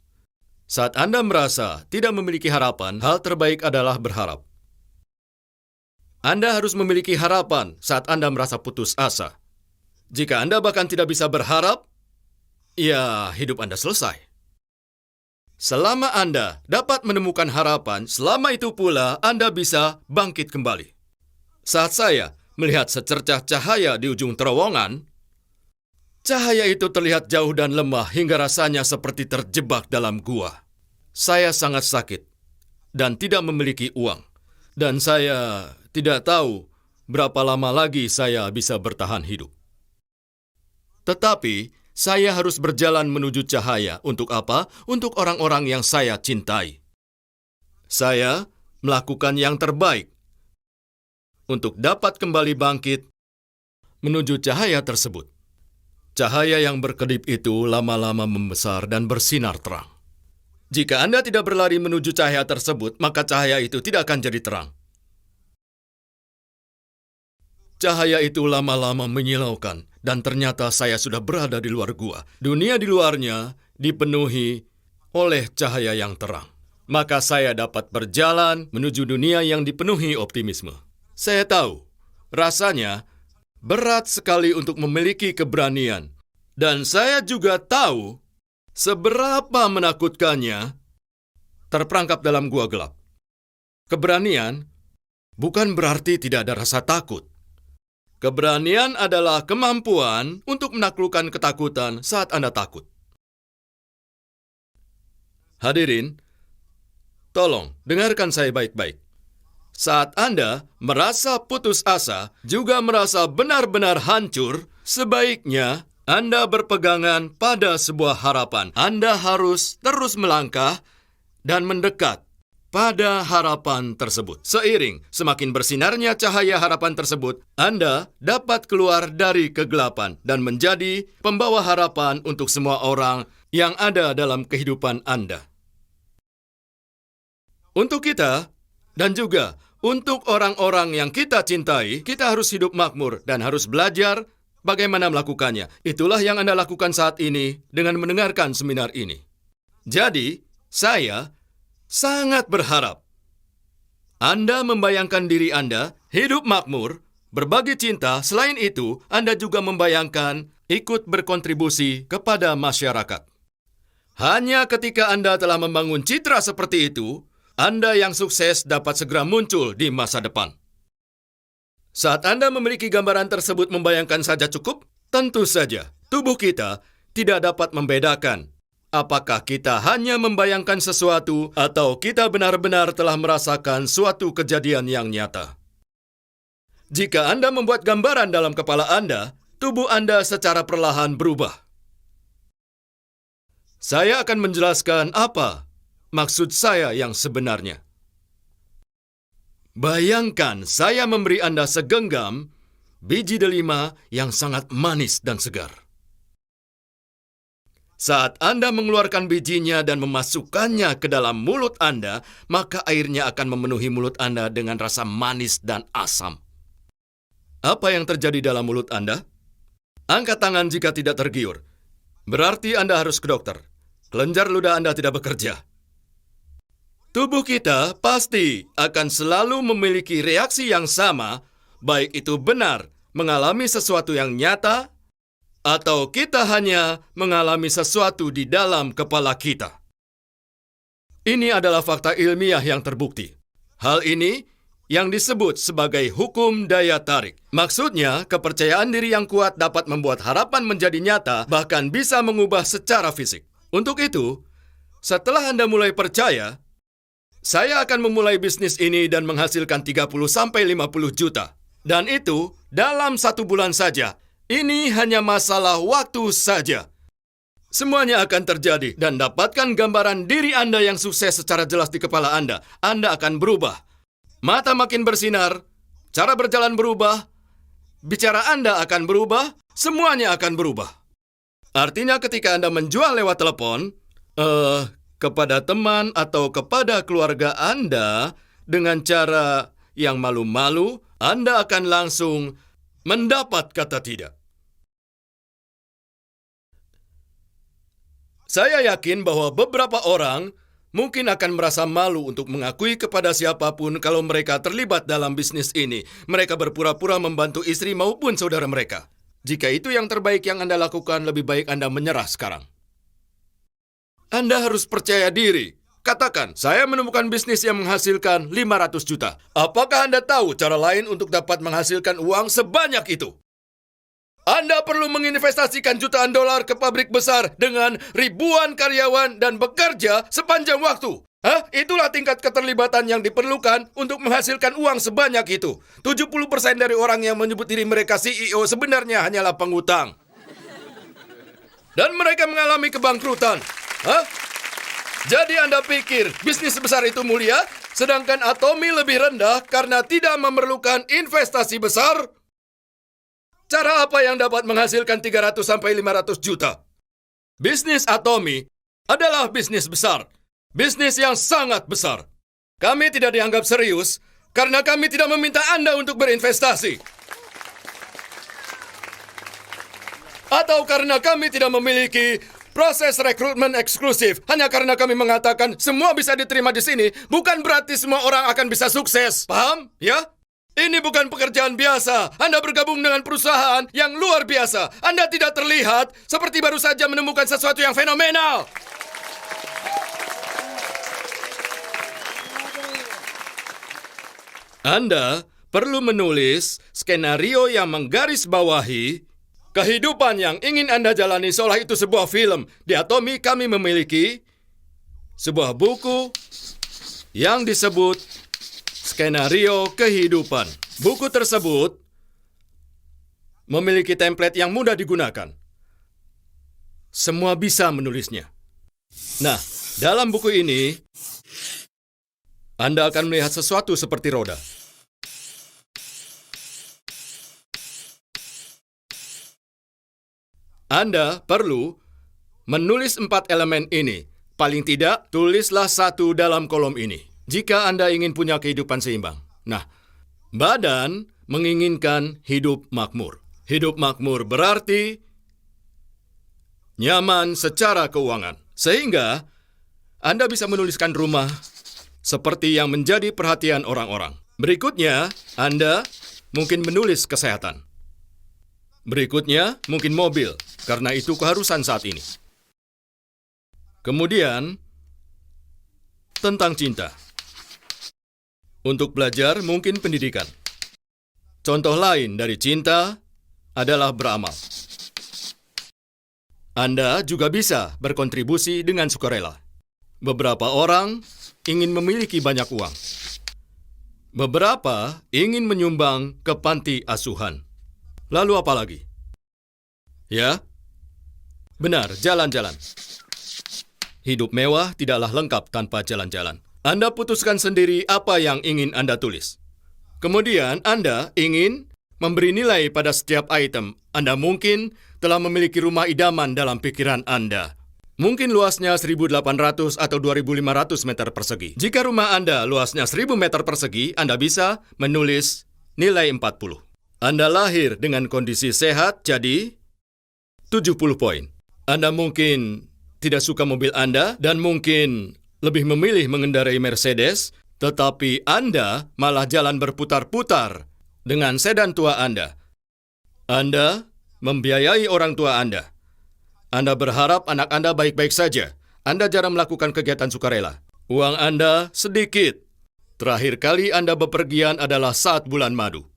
Saat Anda merasa tidak memiliki harapan, hal terbaik adalah berharap. Anda harus memiliki harapan saat Anda merasa putus asa. Jika Anda bahkan tidak bisa berharap, ya hidup Anda selesai. Selama Anda dapat menemukan harapan, selama itu pula Anda bisa bangkit kembali. Saat saya melihat secercah cahaya di ujung terowongan, cahaya itu terlihat jauh dan lemah hingga rasanya seperti terjebak dalam gua. Saya sangat sakit dan tidak memiliki uang. Dan saya tidak tahu berapa lama lagi saya bisa bertahan hidup. Tetapi, saya harus berjalan menuju cahaya. Untuk apa? Untuk orang-orang yang saya cintai. Saya melakukan yang terbaik untuk dapat kembali bangkit menuju cahaya tersebut. Cahaya yang berkedip itu lama-lama membesar dan bersinar terang. Jika Anda tidak berlari menuju cahaya tersebut, maka cahaya itu tidak akan jadi terang. Cahaya itu lama-lama menyilaukan, dan ternyata saya sudah berada di luar gua. Dunia di luarnya dipenuhi oleh cahaya yang terang. Maka saya dapat berjalan menuju dunia yang dipenuhi optimisme. Saya tahu, rasanya berat sekali untuk memiliki keberanian. Dan saya juga tahu seberapa menakutkannya terperangkap dalam gua gelap. Keberanian bukan berarti tidak ada rasa takut. Keberanian adalah kemampuan untuk menaklukkan ketakutan saat Anda takut. Hadirin, tolong dengarkan saya baik-baik. Saat Anda merasa putus asa, juga merasa benar-benar hancur, sebaiknya Anda berpegangan pada sebuah harapan. Anda harus terus melangkah dan mendekat pada harapan tersebut. Seiring semakin bersinarnya cahaya harapan tersebut, Anda dapat keluar dari kegelapan dan menjadi pembawa harapan untuk semua orang yang ada dalam kehidupan Anda. Untuk kita, dan juga untuk orang-orang yang kita cintai, kita harus hidup makmur dan harus belajar bagaimana melakukannya. Itulah yang Anda lakukan saat ini dengan mendengarkan seminar ini. Jadi, saya sangat berharap Anda membayangkan diri Anda hidup makmur, Berbagi cinta, selain itu, Anda juga membayangkan ikut berkontribusi kepada masyarakat. Hanya ketika Anda telah membangun citra seperti itu, Anda yang sukses dapat segera muncul di masa depan. Saat Anda memiliki gambaran tersebut membayangkan saja cukup, tentu saja tubuh kita tidak dapat membedakan apakah kita hanya membayangkan sesuatu atau kita benar-benar telah merasakan suatu kejadian yang nyata. Jika Anda membuat gambaran dalam kepala Anda, tubuh Anda secara perlahan berubah. Saya akan menjelaskan apa maksud saya yang sebenarnya. Bayangkan saya memberi Anda segenggam biji delima yang sangat manis dan segar. Saat Anda mengeluarkan bijinya dan memasukkannya ke dalam mulut Anda, maka airnya akan memenuhi mulut Anda dengan rasa manis dan asam. Apa yang terjadi dalam mulut Anda? Angkat tangan jika tidak tergiur. Berarti Anda harus ke dokter. Kelenjar ludah Anda tidak bekerja. Tubuh kita pasti akan selalu memiliki reaksi yang sama, baik itu benar mengalami sesuatu yang nyata, atau kita hanya mengalami sesuatu di dalam kepala kita. Ini adalah fakta ilmiah yang terbukti. Hal ini yang disebut sebagai hukum daya tarik. Maksudnya, kepercayaan diri yang kuat dapat membuat harapan menjadi nyata, bahkan bisa mengubah secara fisik. Untuk itu, setelah Anda mulai percaya, saya akan memulai bisnis ini dan menghasilkan 30-50 juta. Dan itu dalam 1 bulan saja. Ini hanya masalah waktu saja. Semuanya akan terjadi dan dapatkan gambaran diri Anda yang sukses secara jelas di kepala Anda. Anda akan berubah. Mata makin bersinar, cara berjalan berubah, bicara Anda akan berubah, semuanya akan berubah. Artinya ketika Anda menjual lewat telepon, kepada teman atau kepada keluarga Anda dengan cara yang malu-malu, Anda akan langsung mendapat kata tidak. Saya yakin bahwa beberapa orang mungkin akan merasa malu untuk mengakui kepada siapapun kalau mereka terlibat dalam bisnis ini. Mereka berpura-pura membantu istri maupun saudara mereka. Jika itu yang terbaik yang Anda lakukan, lebih baik Anda menyerah sekarang. Anda harus percaya diri. Katakan, saya menemukan bisnis yang menghasilkan 500 juta. Apakah Anda tahu cara lain untuk dapat menghasilkan uang sebanyak itu? Anda perlu menginvestasikan jutaan dolar ke pabrik besar dengan ribuan karyawan dan bekerja sepanjang waktu. Itulah tingkat keterlibatan yang diperlukan untuk menghasilkan uang sebanyak itu. 70% dari orang yang menyebut diri mereka CEO sebenarnya hanyalah pengutang. Dan mereka mengalami kebangkrutan. Jadi Anda pikir bisnis sebesar itu mulia, sedangkan Atomy lebih rendah karena tidak memerlukan investasi besar? Cara apa yang dapat menghasilkan 300-500 juta? Bisnis Atomy adalah bisnis besar. Bisnis yang sangat besar. Kami tidak dianggap serius karena kami tidak meminta Anda untuk berinvestasi. Atau karena kami tidak memiliki proses rekrutmen eksklusif. Hanya karena kami mengatakan semua bisa diterima di sini, bukan berarti semua orang akan bisa sukses. Paham? Ya? Ini bukan pekerjaan biasa. Anda bergabung dengan perusahaan yang luar biasa. Anda tidak terlihat seperti baru saja menemukan sesuatu yang fenomenal. Anda perlu menulis skenario yang menggarisbawahi kehidupan yang ingin Anda jalani seolah itu sebuah film. Di Atomy kami memiliki sebuah buku yang disebut Skenario Kehidupan. Buku tersebut memiliki template yang mudah digunakan. Semua bisa menulisnya. Nah, dalam buku ini, Anda akan melihat sesuatu seperti roda. Anda perlu menulis 4 elemen ini. Paling tidak, tulislah 1 dalam kolom ini. Jika Anda ingin punya kehidupan seimbang. Nah, badan menginginkan hidup makmur. Hidup makmur berarti nyaman secara keuangan. Sehingga Anda bisa menuliskan rumah seperti yang menjadi perhatian orang-orang. Berikutnya, Anda mungkin menulis kesehatan. Berikutnya, mungkin mobil, karena itu keharusan saat ini. Kemudian, tentang cinta. Untuk belajar, mungkin pendidikan. Contoh lain dari cinta adalah beramal. Anda juga bisa berkontribusi dengan sukarela. Beberapa orang ingin memiliki banyak uang. Beberapa ingin menyumbang ke panti asuhan. Lalu apa lagi? Ya, benar, jalan-jalan. Hidup mewah tidaklah lengkap tanpa jalan-jalan. Anda putuskan sendiri apa yang ingin Anda tulis. Kemudian Anda ingin memberi nilai pada setiap item. Anda mungkin telah memiliki rumah idaman dalam pikiran Anda. Mungkin luasnya 1.800 atau 2.500 meter persegi. Jika rumah Anda luasnya 1.000 meter persegi, Anda bisa menulis nilai 40. Anda lahir dengan kondisi sehat, jadi 70 poin. Anda mungkin tidak suka mobil Anda dan mungkin lebih memilih mengendarai Mercedes, tetapi Anda malah jalan berputar-putar dengan sedan tua Anda. Anda membiayai orang tua Anda. Anda berharap anak Anda baik-baik saja. Anda jarang melakukan kegiatan sukarela. Uang Anda sedikit. Terakhir kali Anda bepergian adalah saat bulan madu.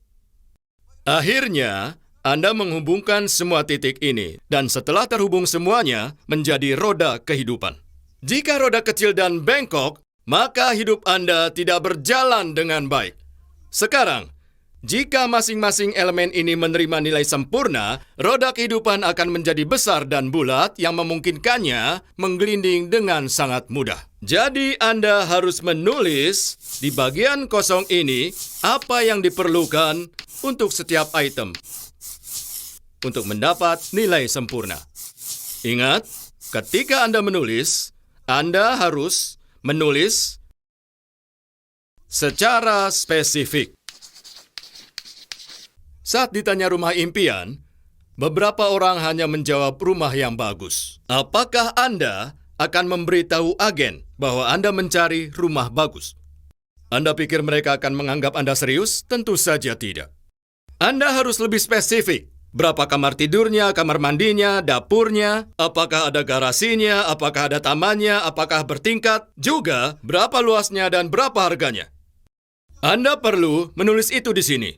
Akhirnya, Anda menghubungkan semua titik ini, dan setelah terhubung semuanya, menjadi roda kehidupan. Jika roda kecil dan bengkok, maka hidup Anda tidak berjalan dengan baik. Sekarang, jika masing-masing elemen ini menerima nilai sempurna, roda kehidupan akan menjadi besar dan bulat yang memungkinkannya menggelinding dengan sangat mudah. Jadi Anda harus menulis di bagian kosong ini apa yang diperlukan untuk setiap item untuk mendapat nilai sempurna. Ingat, ketika Anda menulis, Anda harus menulis secara spesifik. Saat ditanya rumah impian, beberapa orang hanya menjawab rumah yang bagus. Apakah Anda akan memberitahu agen bahwa Anda mencari rumah bagus? Anda pikir mereka akan menganggap Anda serius? Tentu saja tidak. Anda harus lebih spesifik. Berapa kamar tidurnya, kamar mandinya, dapurnya, apakah ada garasinya, apakah ada tamannya, apakah bertingkat, juga berapa luasnya dan berapa harganya. Anda perlu menulis itu di sini.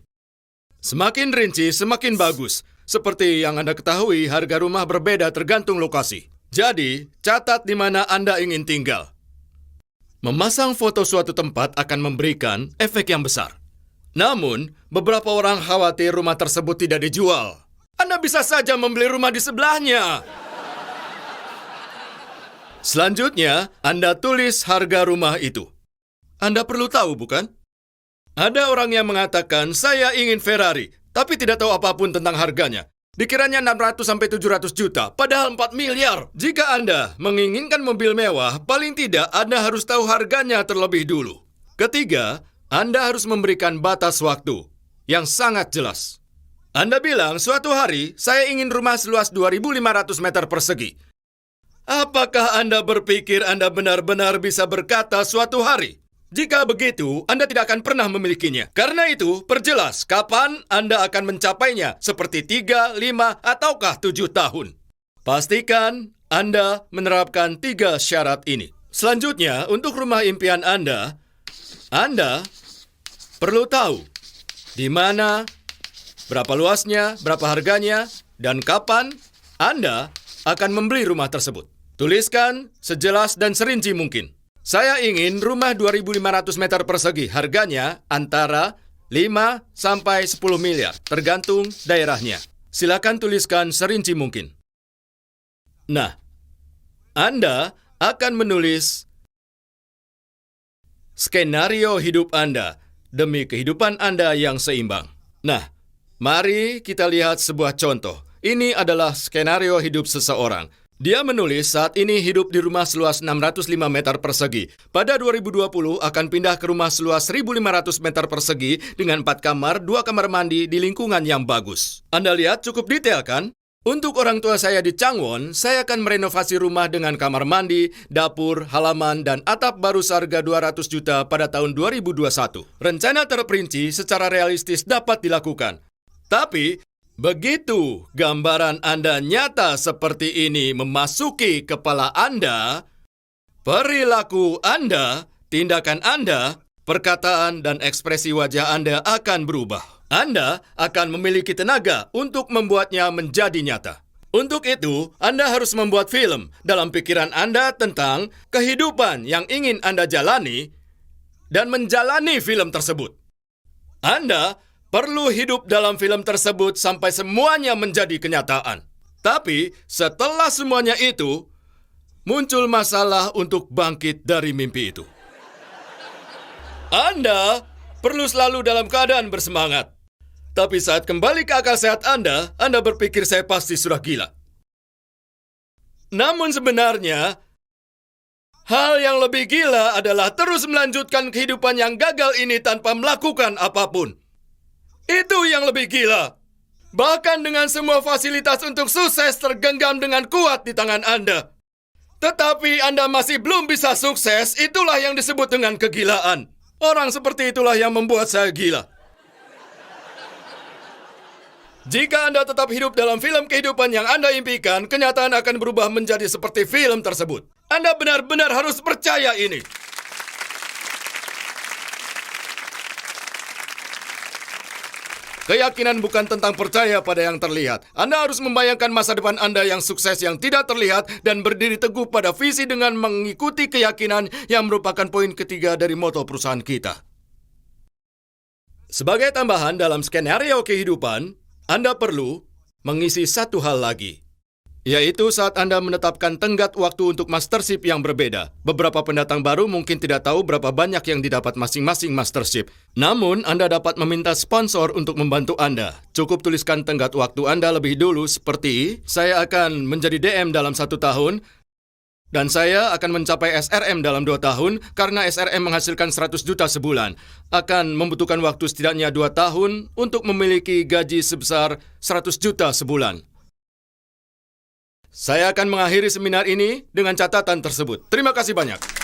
Semakin rinci, semakin bagus. Seperti yang Anda ketahui, harga rumah berbeda tergantung lokasi. Jadi, catat di mana Anda ingin tinggal. Memasang foto suatu tempat akan memberikan efek yang besar. Namun, beberapa orang khawatir rumah tersebut tidak dijual. Anda bisa saja membeli rumah di sebelahnya. Selanjutnya, Anda tulis harga rumah itu. Anda perlu tahu, bukan? Ada orang yang mengatakan, saya ingin Ferrari, tapi tidak tahu apapun tentang harganya. Dikiranya 600-700 juta, padahal 4 miliar. Jika Anda menginginkan mobil mewah, paling tidak Anda harus tahu harganya terlebih dulu. Ketiga, Anda harus memberikan batas waktu yang sangat jelas. Anda bilang, suatu hari saya ingin rumah seluas 2.500 meter persegi. Apakah Anda berpikir Anda benar-benar bisa berkata suatu hari? Jika begitu, Anda tidak akan pernah memilikinya. Karena itu, perjelas kapan Anda akan mencapainya, seperti 3, 5, ataukah 7 tahun. Pastikan Anda menerapkan 3 syarat ini. Selanjutnya, untuk rumah impian Anda perlu tahu di mana, berapa luasnya, berapa harganya, dan kapan Anda akan membeli rumah tersebut. Tuliskan sejelas dan serinci mungkin. Saya ingin rumah 2.500 meter persegi, harganya antara 5 sampai 10 miliar, tergantung daerahnya. Silakan tuliskan serinci mungkin. Nah, Anda akan menulis skenario hidup Anda demi kehidupan Anda yang seimbang. Nah, mari kita lihat sebuah contoh. Ini adalah skenario hidup seseorang. Dia menulis saat ini hidup di rumah seluas 605 meter persegi. Pada 2020 akan pindah ke rumah seluas 1.500 meter persegi dengan 4 kamar, 2 kamar mandi di lingkungan yang bagus. Anda lihat cukup detail kan? Untuk orang tua saya di Changwon, saya akan merenovasi rumah dengan kamar mandi, dapur, halaman, dan atap baru seharga 200 juta pada tahun 2021. Rencana terperinci secara realistis dapat dilakukan. Tapi, begitu gambaran Anda nyata seperti ini memasuki kepala Anda, perilaku Anda, tindakan Anda, perkataan dan ekspresi wajah Anda akan berubah. Anda akan memiliki tenaga untuk membuatnya menjadi nyata. Untuk itu, Anda harus membuat film dalam pikiran Anda tentang kehidupan yang ingin Anda jalani dan menjalani film tersebut. Anda perlu hidup dalam film tersebut sampai semuanya menjadi kenyataan. Tapi, setelah semuanya itu, muncul masalah untuk bangkit dari mimpi itu. Anda perlu selalu dalam keadaan bersemangat. Tapi saat kembali ke akal sehat Anda berpikir saya pasti sudah gila. Namun sebenarnya, hal yang lebih gila adalah terus melanjutkan kehidupan yang gagal ini tanpa melakukan apapun. Itu yang lebih gila. Bahkan dengan semua fasilitas untuk sukses tergenggam dengan kuat di tangan Anda. Tetapi Anda masih belum bisa sukses, itulah yang disebut dengan kegilaan. Orang seperti itulah yang membuat saya gila. Jika Anda tetap hidup dalam film kehidupan yang Anda impikan, kenyataan akan berubah menjadi seperti film tersebut. Anda benar-benar harus percaya ini. Keyakinan bukan tentang percaya pada yang terlihat. Anda harus membayangkan masa depan Anda yang sukses yang tidak terlihat dan berdiri teguh pada visi dengan mengikuti keyakinan yang merupakan poin ketiga dari moto perusahaan kita. Sebagai tambahan dalam skenario kehidupan, Anda perlu mengisi satu hal lagi, yaitu saat Anda menetapkan tenggat waktu untuk mastership yang berbeda. Beberapa pendatang baru mungkin tidak tahu berapa banyak yang didapat masing-masing mastership. Namun, Anda dapat meminta sponsor untuk membantu Anda. Cukup tuliskan tenggat waktu Anda lebih dulu seperti, saya akan menjadi DM dalam 1 tahun, dan saya akan mencapai SRM dalam 2 tahun, karena SRM menghasilkan 100 juta sebulan. Akan membutuhkan waktu setidaknya 2 tahun untuk memiliki gaji sebesar 100 juta sebulan. Saya akan mengakhiri seminar ini dengan catatan tersebut. Terima kasih banyak.